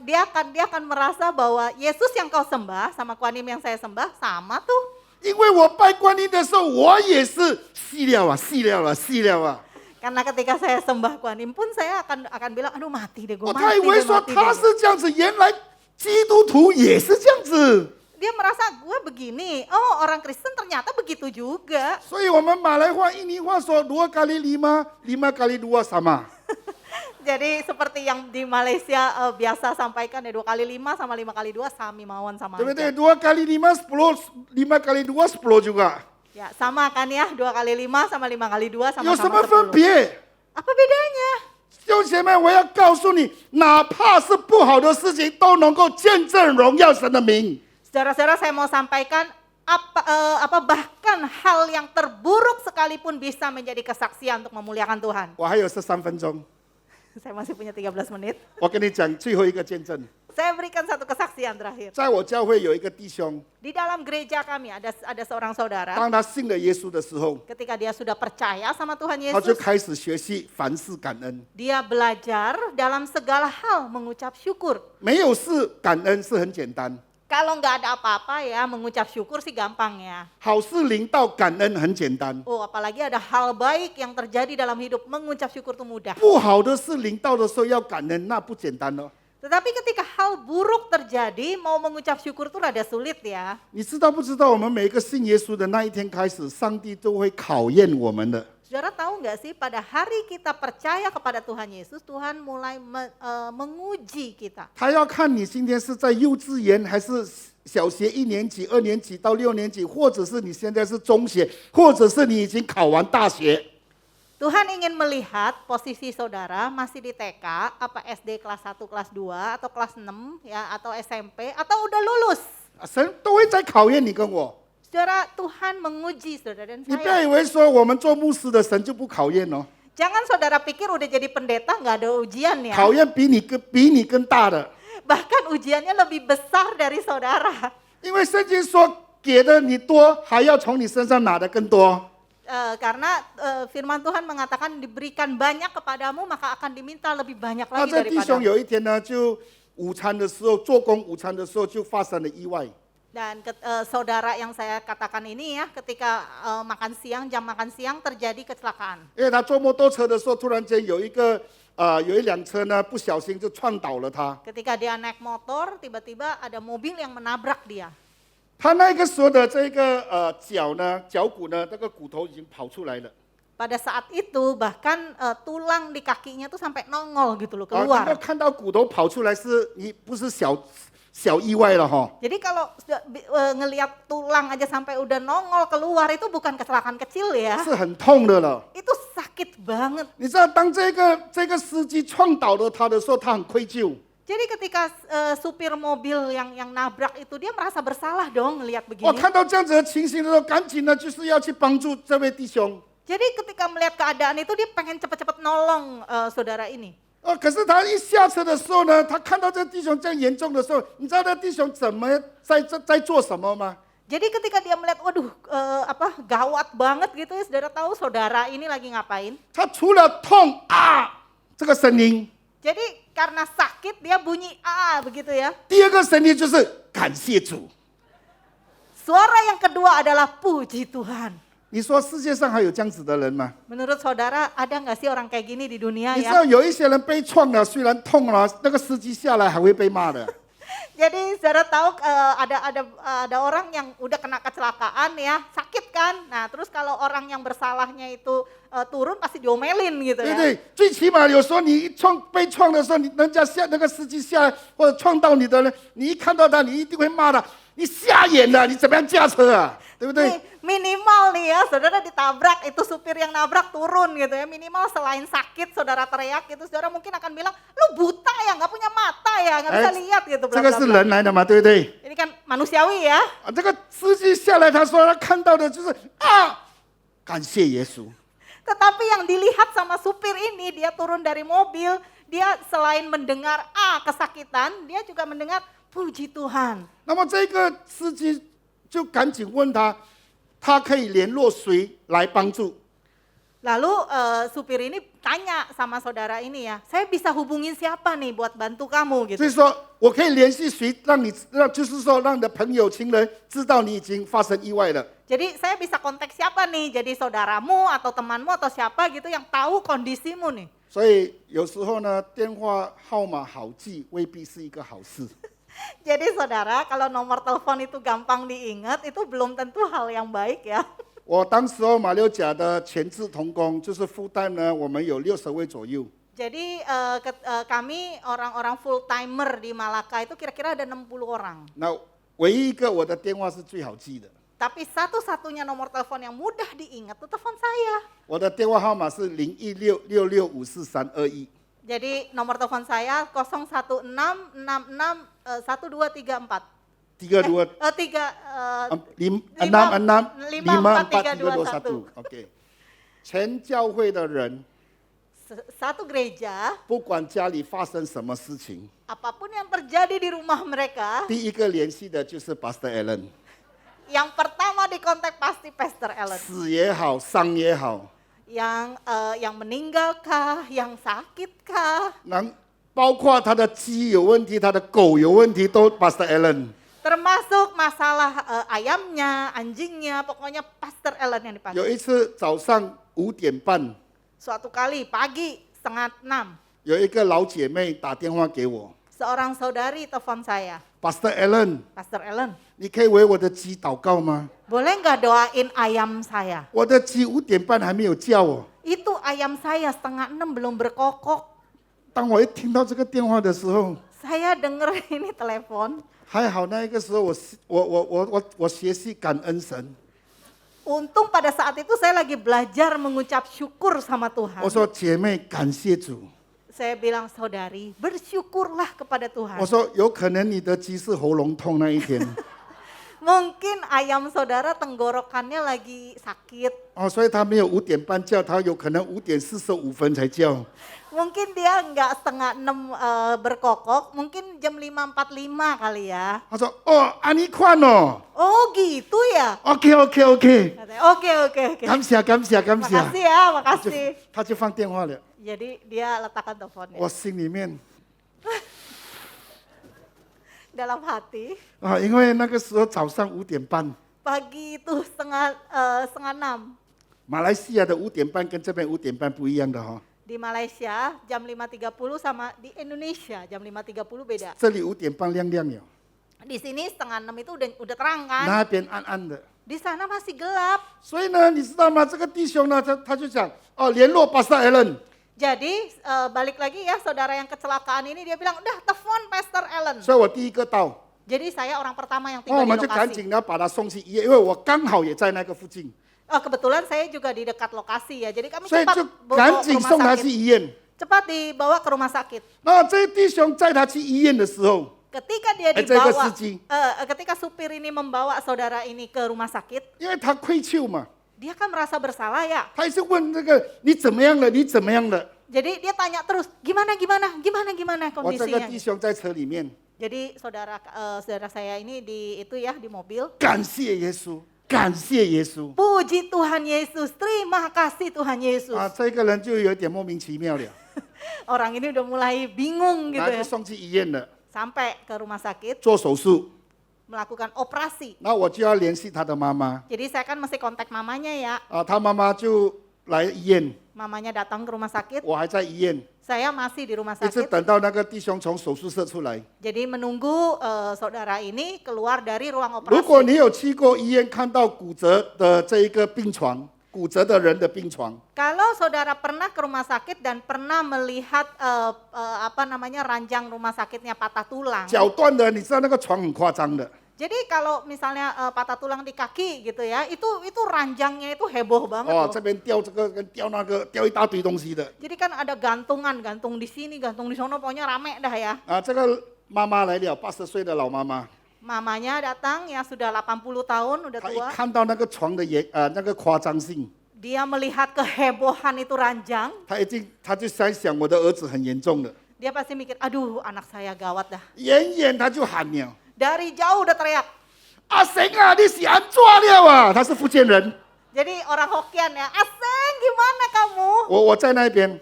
Dia akan merasa bahwa Yesus yang kau sembah sama Kuan Im yang saya sembah sama tuh. 因为我拜观音的时候，我也是细料啊，细料啊，细料啊。 Karena ketika saya sembah Kuan Yin pun saya akan bilang, aduh mati deh gue, 哦， mati 他以 deh, 为说 mati 他 deh. 是这样子，原来基督徒也是这样子。 Dia merasa gue begini, oh orang Kristen ternyata begitu juga. 所以我们马来话、印尼话说2 kali 5, 5 kali 2 sama。 Jadi seperti yang di Malaysia biasa sampaikan ya 2 kali 5 sama 5 kali 2 sami mawon sama 对不对 aja. ？2 kali 5 10, 5 kali 2 10 juga。 Ya sama kan ya, 2 kali 5 sama 5 kali 2 有什么 sama-sama 分 10. 别？ Apa bedanya? 弟兄姐妹，我要告诉你，哪怕是不好的事情，都能够见证荣耀神的名。 Saudara-saudara, saya mau sampaikan bahkan hal yang terburuk sekalipun bisa menjadi kesaksian untuk memuliakan Tuhan. 我还有13分钟， Saya masih punya 13 menit. 我跟你讲最后一个见证。 Saya berikan satu kesaksian terakhir. 在我教会有一个弟兄， Di dalam gereja kami ada seorang saudara, 当他信了耶稣的时候， ketika dia sudah percaya sama Tuhan 他就 Yesus, 开始学习凡事感恩。 dia belajar dalam segala hal mengucap syukur. 没有事感恩是很简单， Kalau nggak ada apa-apa ya mengucap syukur sih gampang ya. 好事临到感恩很简单， Oh apalagi ada hal baik yang terjadi dalam hidup, mengucap syukur itu mudah. 不好的事临到的时候要感恩，那不简单哦。 Tetapi ketika hal buruk terjadi, mau mengucap syukur itu rada sulit ya. 你知道不知道？我们每个信耶稣的那一天开始，上帝都会考验我们的。 Saudara tahu nggak sih pada hari kita percaya kepada Tuhan Yesus, Tuhan mulai menguji kita. 他要看你今天是在幼稚园，还是小学1年级、2年级到6年级，或者是你现在是中学，或者是你已经考完大学。 Tuhan ingin melihat posisi saudara masih di TK, apa SD kelas 1, kelas 2, atau kelas 6, ya, atau SMP, atau udah lulus. 神都会在考验你跟我。 Saudara, Tuhan menguji saudara dan 你不要以 saya. 为说我们做牧师的神就不考验哦， Jangan saudara pikir udah jadi pendeta nggak ada ujian ya. 考验比你更大的。 Bahkan ujiannya lebih besar dari saudara. 因为圣经说给的你多，还要从你身上拿的更多。 Karena firman Tuhan mengatakan diberikan banyak kepadamu maka akan diminta lebih banyak 那 lagi 这弟兄 daripada. 有一天呢，就午餐的时候做工午餐的时候就发生了意外。 Dan saudara yang saya katakan ini ya, ketika makan siang, jam makan siang terjadi kecelakaan. 因为他坐摩托车的时候，突然间有一辆车呢不小心就撞倒了他。 Ketika dia naik motor, tiba-tiba ada mobil yang menabrak dia. 他那个时候的这个脚骨呢，这个骨头已经跑出来了。 Pada saat itu bahkan tulang di kakinya tuh sampai nongol gitu loh 能够 keluar. 看到骨头跑出来不是小意外了哈。 Jadi kalau ngelihat tulang aja sampai udah nongol keluar itu bukan kecelakaan kecil ya. 是很痛的了。 Itu sakit banget. 你知道，当这个司机撞倒了他的时候，他很愧疚。 Jadi ketika supir mobil yang nabrak itu dia merasa bersalah dong ngelihat 我 begini. 看到这样子的情形的时候，赶紧呢就是要去帮助这位弟兄。 Jadi ketika melihat keadaan itu dia pengen cepat-cepat nolong saudara ini. 可是他一下车的时候呢，他看到这弟兄这样严重的时候，你知道这弟兄怎么在做什么吗？ Jadi ketika dia melihat, waduh gawat banget gitu ya, saudara tahu saudara ini lagi ngapain? 他除了痛啊这个声音， Jadi karena sakit dia bunyi begitu ya. 第二个声音就是感谢主。 Suara yang kedua adalah puji Tuhan. 你说世界上还有这样子的人吗？ Menurut saudara ada nggak sih orang kayak gini di dunia 你知 ya? 道有一些人被撞了，虽然痛了，那个司机下来还会被骂的。 Jadi saudara tahu ada orang yang udah kena kecelakaan ya, sakit kan? Nah terus kalau orang yang bersalahnya itu turun pasti diomelin gitu 对 ya. 对，最起码有时候你被撞的时候，人家那个司机下来或者撞到你的人，你一看到他，你一定会骂他，你瞎眼了，你怎么样驾车啊？对不对？ Minimal nih ya, saudara ditabrak, itu supir yang nabrak turun gitu ya. Minimal selain sakit, saudara teriak gitu, saudara mungkin akan bilang, lu buta ya, nggak punya mata ya, nggak bisa lihat gitu. 这个是人来的嘛，对不对？ Ini kan manusiawi ya. 这个司机下来，他说他看到的就是感谢耶稣。 Tetapi yang dilihat sama supir ini, dia turun dari mobil, dia selain mendengar kesakitan, dia juga mendengar puji Tuhan. 那么这个司机就赶紧问他，他可以联络谁来帮助？ Lalu supir ini tanya sama saudara ini ya, saya bisa hubungin siapa nih buat bantu kamu 所以 gitu. 说我可以联系谁，就是说让你的朋友、情人知道你已经发生意外了。 Jadi saya bisa kontak siapa nih, jadi saudaramu atau temanmu atau siapa gitu yang tahu kondisimu nih. 所以有时候呢，电话号码好记未必是一个好事。 Jadi saudara, kalau nomor telepon itu gampang diingat, itu belum tentu hal yang baik ya. 我当时候马六甲的全职童工，就是 full time 呢，我们有60位左右。 Jadi kami orang-orang full timer di Malaka itu kira-kira ada 60 orang. 那唯一一个我的电话是最好记的， Tapi satu-satunya nomor telepon yang mudah diingat itu telepon saya. 我的电话号码是01666543221。 Jadi nomor telepon saya 016661234. 32 54321。OK， 全教会的人， Satu gereja, 不管家里发生什么事情， apapun yang terjadi di rumah mereka, 第一个联系的就是 Pastor Allen， yang pertama dikontak pasti Pastor Allen. 死也好，伤也好， Yang meninggalkah, yang sakitkah, 包括他的鸡有问题，他的狗有问题，都 Pastor Allen。 termasuk masalah ayamnya, anjingnya, pokoknya Pastor Allen yang dipanggil. 有一次早上5点半， Suatu kali pagi 5:30, 有一个老姐妹打电话给我 seorang saudari telepon saya, ，Pastor Allen， Pastor Allen, 你可以为我的鸡祷告吗？ boleh nggak doain ayam saya? 我的鸡5点半还没有叫哦。 Itu ayam saya 5:30 belum berkokok. 当我一听到这个电话的时候， Saya denger ini telepon. 还好那个时候我学习感恩神。 Untung pada saat itu saya lagi belajar mengucap syukur sama Tuhan. 我说姐妹感谢主。 Saya bilang saudari, bersyukurlah kepada Tuhan. 我说有可能你的鸡是喉咙痛那一天。 Mungkin ayam saudara tenggorokannya lagi sakit. 所以他没有5点半叫，他有可能5点45分才叫。 Mungkin dia nggak 5:30 berkokok, mungkin jam 5:45 kali ya. 他说安尼款哦。 Oh gitu ya? OK， Katanya, Oke. 感谢。 Makasih ya, makasih. 他就放电话了。 Jadi dia letakkan teleponnya 我心里面 dalam hati. 因为那个时候早上5点半， Pagi itu setengah 6. 马来西亚的5点半跟这边5点半不一样的哈。 Di Malaysia jam 5:30 sama di Indonesia jam 5:30 beda. 这里5点半亮亮了， Di sini 5:30 itu udah terang kan? 那边暗暗的。 Di sana masih gelap. 所以呢，你知道吗？这个弟兄呢，他就讲联络 Pastor Allen。 Jadi balik lagi ya saudara yang kecelakaan ini dia bilang udah telepon Pastor Allen. 所以我第一个到， Jadi saya orang pertama yang 我 tiba 们 di 就赶 lokasi. 紧呢把他送去医院，因为我刚好也在那个附近， Kebetulan saya juga di dekat lokasi ya. Jadi kami 所以 cepat 就 bawa 赶 ke 紧 rumah 送他去 sakit. 医院。 Cepat dibawa ke rumah sakit. 那这弟兄载他去医院的时候， Ketika dia这个 dibawa, 司机， ketika supir ini membawa saudara ini ke rumah sakit, 因为他愧疚嘛， dia kan merasa bersalah ya. 他一直问这个你怎么样了？你怎么样了？ Jadi dia tanya terus, gimana 我这个 kondisinya. 弟兄在车里面， Jadi saudara saya ini di mobil. 感谢耶稣，感谢耶稣。 Puji Tuhan Yesus, terima kasih Tuhan Yesus. 这个人就有点莫名其妙了， Orang ini udah mulai bingung gitu 然后 ya. 就送去医院了， Sampai ke rumah sakit 做手术。 melakukan operasi. 那我就要联系他的妈妈， Jadi saya kan mesti kontak mamanya ya. 他妈妈就来医院， Mamanya datang ke rumah sakit, 我还在医院， saya masih di rumah 一直 sakit. 等到那个弟兄从手术室出来。 Jadi menunggu saudara ini keluar dari ruang 如果 operasi. 你有去过医院，看到骨折的这一个病床，骨折的人的病床， Kalau saudara pernah ke rumah sakit dan pernah melihat ranjang rumah sakitnya patah tulang. 脚断的，你知道那个床很夸张的， Jadi kalau misalnya patah tulang di kaki gitu ya, itu ranjangnya itu heboh banget 这 loh. 边吊这个跟吊那个，吊一大堆东西的。 Jadi kan ada gantungan, gantung di sini, gantung di sono, pokoknya rame dah ya. 这个妈妈来了，80岁的老妈妈， Mamanya datang ya sudah 80 tahun, udah 她一 tua. 看到那个床的那个夸张性， Dia melihat kehebohan itu ranjang, 她就在想我的儿子很严重的， dia pasti mikir, aduh anak saya gawat dah. 远她就喊了。 Dari jauh udah teriak. 阿神啊，你是安怎了啊？他是福建人， Jadi orang Hokkien ya, Aseng gimana kamu? 我在那边，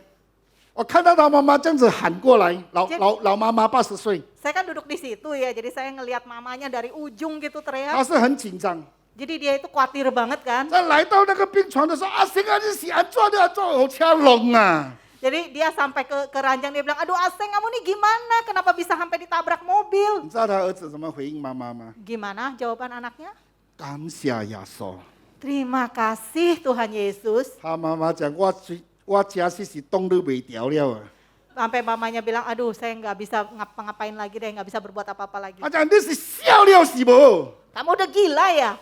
我看到他妈妈这样子喊过来，老妈妈80岁， Saya kan duduk di situ ya, jadi saya ngelihat mamanya dari ujung gitu 她 teriak. 是很紧张。 Jadi dia itu khawatir banget kan. 在来到那个病床的时候，阿星啊，你是安怎的？安怎有车弄啊？ Jadi dia sampai ke ranjang, dia bilang, aduh Aseng kamu nih gimana? Kenapa bisa sampai ditabrak 你 mobil? 知道他儿子怎么回应妈妈吗？ Gimana jawaban anaknya? 感谢耶稣。 Terima kasih Tuhan Yesus. 他妈妈讲，我家是冻得袂掉了啊。 Sampai mamanya bilang, aduh saya nggak bisa ngapa-ngapain lagi deh, nggak bisa berbuat apa-apa lagi. 他讲你是笑了是无？ Kamu udah gila ya?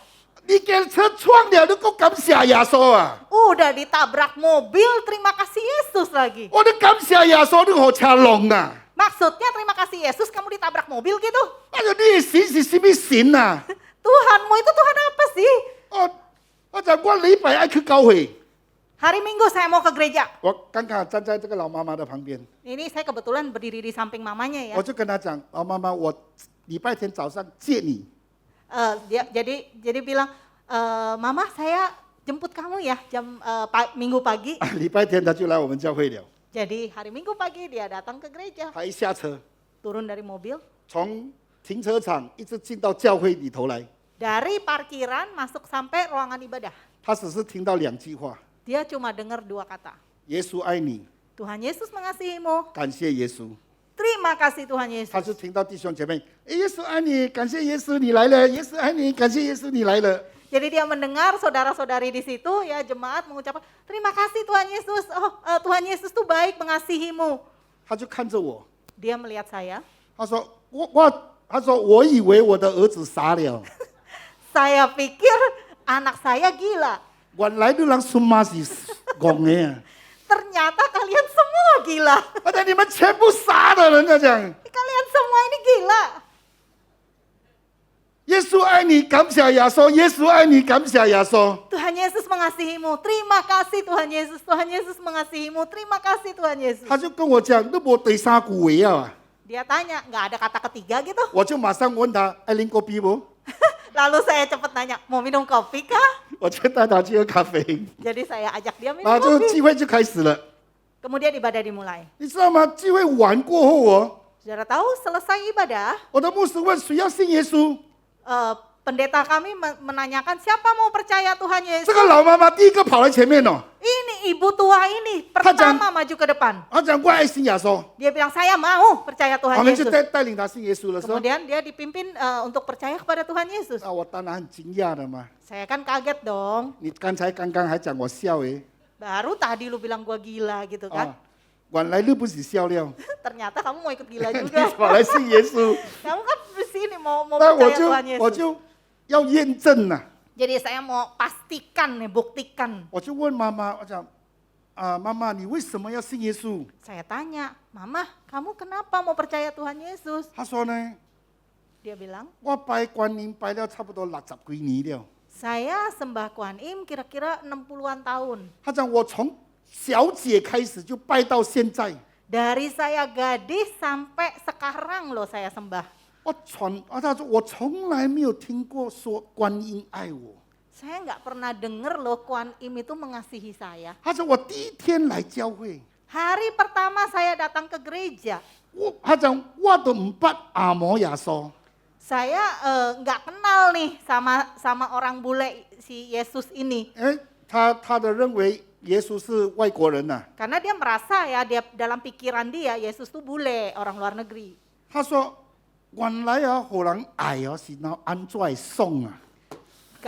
你给车撞了，你够感谢耶稣啊！ Udah ditabrak mobil, terima kasih Yesus lagi. 我你感谢耶稣，你有车弄啊！ Maksudnya terima kasih Yesus kamu ditabrak mobil gitu? 哎呀，你的神是什么神啊？ Tuhanmu itu Tuhan apa sih? 我讲我礼拜爱去教会， Hari Minggu saya mau ke gereja. 我刚刚站在这个老妈妈的旁边， Ini saya kebetulan berdiri di samping mamanya ya. 我就跟她讲，老妈妈，我礼拜天早上接你。 Jadi bilang, Mama saya jemput kamu ya jam Minggu pagi. 礼拜天他就来我们教会了。 Jadi hari Minggu pagi dia datang ke gereja. 他一下车， Turun dari mobil. 从停车场一直进到教会里头来， Dari parkiran masuk sampai ruangan ibadah. 他只是听到2句话： Dia cuma dengar 2 kata. 耶稣爱你， Tuhan Yesus mengasihimu. 感谢耶稣。 Terima kasih Tuhan 他 Yesus. 就听到弟兄姐妹，耶稣爱你，感谢耶稣你来了，耶稣爱你，感谢耶稣你来了。 Jadi dia mendengar saudara-saudari di situ ya jemaat mengucapkan terima kasih Tuhan Yesus. Tuhan Yesus tuh baik mengasihimu. 他就看着我， Dia melihat saya. 他说他说我以为我的儿子傻了， Saya pikir anak saya gila. 原来你人孙妈是戆的啊！ Ternyata kalian semua gila. 而且你们全部傻的，人家讲。 Kalian semua ini gila. 耶稣爱你，感谢耶稣；耶稣爱你，感谢耶稣。 Tuhan Yesus mengasihimu. Terima kasih Tuhan Yesus. Tuhan Yesus mengasihimu. Terima kasih Tuhan Yesus. 他就跟我讲，你无第三句话啊！ Dia tanya, nggak ada kata ketiga gitu? 我就马上问他，爱啉咖啡不？ Lalu saya cepat nanya, mau minum kopi kah? 我就带他去喝咖啡， Jadi saya ajak dia 然 minum 后就 kopi. 聚会就开始了。 Kemudian ibadah dimulai. 你知道吗？聚会完过后哦， Saudara tahu selesai ibadah, 我的牧师问谁要信耶稣？ pendeta kami menanyakan siapa mau percaya Tuhan 这 Yesus. 个老妈妈第一个跑来前面哦， Ini ibu tua ini pertama maju ke depan. 她讲我爱信耶稣， Dia bilang saya mau percaya 我 Tuhan 们就 Yesus. 带领他信耶稣的时候， Kemudian dia dipimpin untuk percaya kepada Tuhan Yesus. 啊，我当然很惊讶的嘛。 Saya kan kaget dong. 你刚刚还讲我笑诶， Baru tadi lu bilang gua gila gitu kan. 啊，原来你不是笑了， Ternyata kamu mau ikut gila 你 juga. 跑来信耶稣， Kamu kan di sini mau 那我 percaya Tuhan 我 Yesus. 就要验证呐、 Jadi saya mau pastikan nih, buktikan. 我就问妈妈，我讲啊，妈妈，你为什么要信耶稣？ Saya tanya, Mama, kamu kenapa mau percaya Tuhan Yesus? 她说呢， Dia bilang, 我拜观音拜了差不多60几年了。 saya sembah Kuan Im kira-kira 60-an tahun. 她讲我从小姐开始就拜到现在， Dari saya gadis sampai sekarang loh saya sembah. 她说我从来没有听过说观音爱我。 Saya nggak pernah denger loh Kuan Im itu mengasihi saya. 她说我第一天来教会， Hari pertama saya datang ke gereja, 她讲我都唔捌阿摩耶稣。 saya nggak kenal nih sama orang bule si Yesus ini. 他的认为耶稣是外国人呐、 Karena dia merasa ya, dia dalam pikiran dia Yesus tuh bule, orang luar negeri. 他说原来啊，互人爱哦是那安怎会爽啊？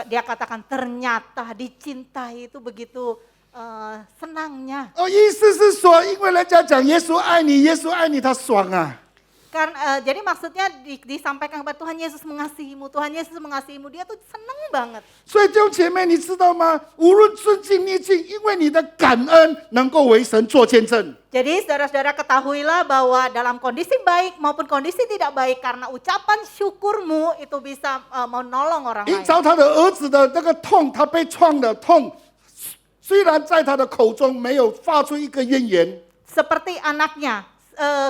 Dia katakan ternyata dicintai itu begitu senangnya. 意思是说，因为人家讲耶稣爱你，耶稣爱你，他爽啊。 Jadi maksudnya disampaikan kepada Tuhan Yesus mengasihimu, Tuhan Yesus mengasihimu, dia tuh seneng banget. 所以弟兄姐妹，你知道吗？无论顺境逆境，因为你的感恩能够为神做见证。 Jadi saudara-saudara ketahuilah bahwa dalam kondisi baik maupun kondisi tidak baik, karena ucapan syukurmu itu bisa menolong orang 因 lain. 着他的儿子的那个痛，他被创的痛，虽然在他的口中没有发出一个怨言， Seperti anaknya,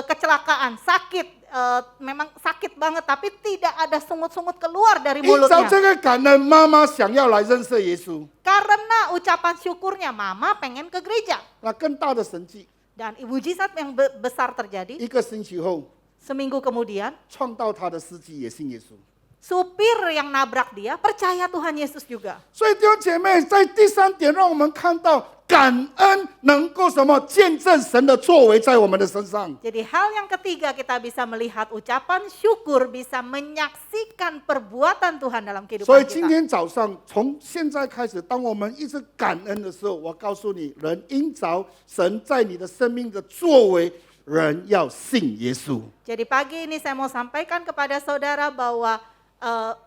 kecelakaan, sakit, memang sakit banget, tapi tidak ada sungut-sungut keluar dari 依照 mulutnya. 这个感恩，妈妈想要来认识耶稣， Karena ucapan syukurnya, mama pengen ke gereja. 那更大的神迹， Dan mujizat yang besar terjadi. 一个星期后， Seminggu kemudian, 撞到他的司机也信耶稣。 supir yang nabrak dia percaya Tuhan Yesus juga. 所以弟兄姐妹，在第三点，让我们看到感恩能够什么见证神的作为在我们的身上。 Jadi hal yang ketiga kita bisa melihat ucapan syukur bisa menyaksikan perbuatan Tuhan dalam 所以 kehidupan 今 kita. 天早上，从现在开始，当我们一直感恩的时候，我告诉你，人因着神在你的生命的作为，人要信耶稣。 Jadi pagi ini saya mau sampaikan kepada saudara bahwa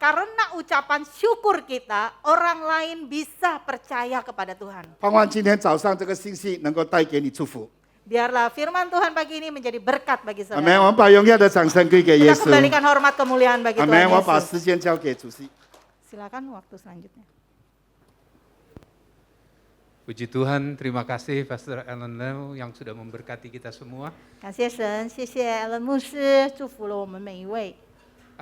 karena ucapan syukur kita, orang lain bisa percaya kepada Tuhan. 盼望今天早上这个信息能够带给你祝福。 Biarlah firman Tuhan pagi ini menjadi berkat bagi 阿门！ saudara. 我们把荣耀的掌声归给耶 Kita 稣。 kembalikan hormat kemuliaan bagi 阿 Tuhan 门！我把 Yesus. 时间交给主席。 Silakan waktu selanjutnya. Puji Tuhan, terima kasih Pastor Alan Lau yang sudah memberkati kita semua. 感谢神，谢谢 Alan 牧师，祝福了我们每一位。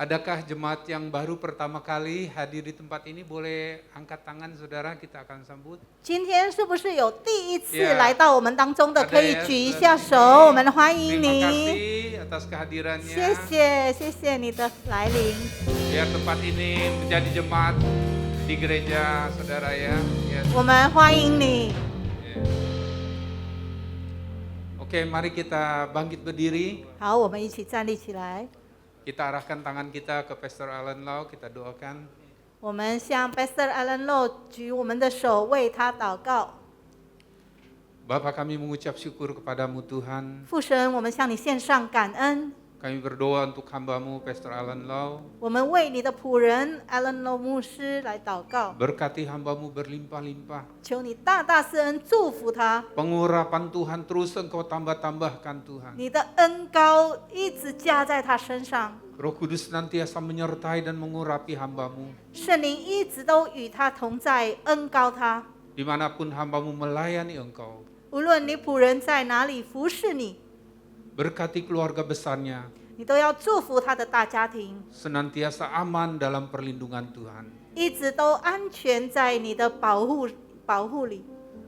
Adakah jemaat yang baru pertama kali hadir di tempat ini? Boleh angkat tangan saudara, kita akan sambut. 今天是不是有第一次 Yeah. 来到我们当中的， Ada 可以 ya, 举一 saudara 下 di 手， sini. 我们欢迎 Terima 你。 kasih atas kehadirannya. 谢谢，谢谢你的来临。 Biar tempat ini menjadi jemaat di gereja saudara ya. Yes. 我们欢迎你。 Oke, mari kita bangkit berdiri. 好，我们一起站立起来， Kita arahkan tangan kita ke Pastor Alan Lau, kita doakan. 我们向 Pastor Alan Lo 举我们的手，为他祷告。 Bapa, kami mengucap syukur kepadamu Tuhan. 父神，我们向你献上感恩。 Kami berdoa untuk hamba-Mu Pastor Alan Lau. 我们为你的仆人 Alan Lo 牧师来祷告， Berkati hamba-Mu berlimpah-limpah. 求你大大施恩祝福他。 Pengurapan Tuhan terus Engkau tambah-tambahkan Tuhan. 你的恩膏一直加在他身上， Roh Kudus senantiasa menyertai dan mengurapi hamba-Mu. 圣灵一直都与他同在，恩膏他。 Dimanapun hamba-Mu melayani Engkau. 无论你仆人在哪里服侍你， Berkati keluarga besarnya. 你都要祝福他的大家庭， Senantiasa aman dalam perlindungan Tuhan. 一直都安全在你的保护里。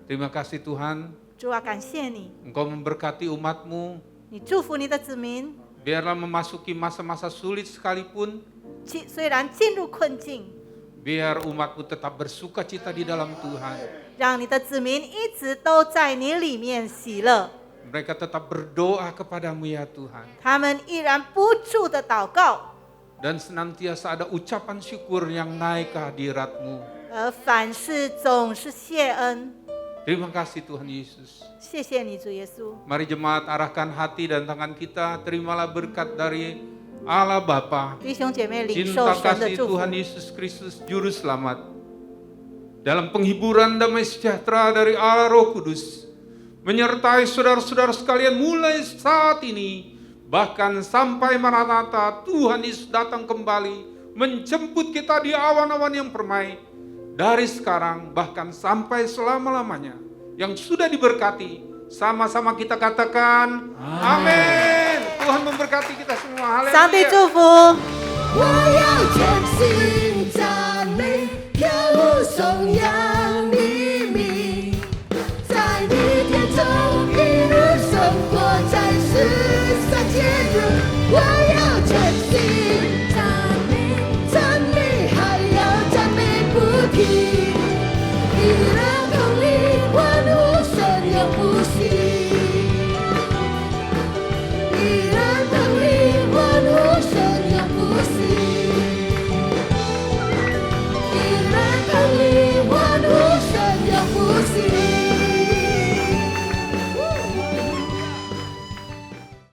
Terima kasih Tuhan. 主啊，感谢你， Engkau memberkati umat-Mu. 你祝福你的子民， Biarlah memasuki masa-masa sulit sekalipun. 虽然进入困境， Biar umat-Mu tetap bersuka cita di dalam Tuhan. 让你的子民一直都在你里面喜乐。 Mereka tetap berdoa kepadamu ya Tuhan. 他们依然不住的祷告， Dan senantiasa ada ucapan syukur yang naik ke hadirat-Mu. 而凡事总是谢恩。 Terima kasih Tuhan Yesus. 谢谢你，主耶稣。 Mari jemaat arahkan hati dan tangan kita. Terimalah berkat dari Allah Bapa. 弟兄姐妹，领受 Cinta 神的 kasih 祝福。 Tuhan Yesus Kristus Juru Selamat. Dalam penghiburan damai sejahtera dari Allah Roh Kudus. Menyertai saudara-saudara sekalian mulai saat ini. Bahkan sampai Maranatha Tuhan Yesus datang kembali. Menjemput kita di awan-awan yang permai. Dari sekarang bahkan sampai selama-lamanya. Yang sudah diberkati. Sama-sama kita katakan amin. Tuhan memberkati kita semua. 上帝 Haleluya. 祝福。我要全心赞美，跳舞颂扬你名，在你殿中一日生活在世上节日。我要全心赞美，赞美还要赞美不停，一人。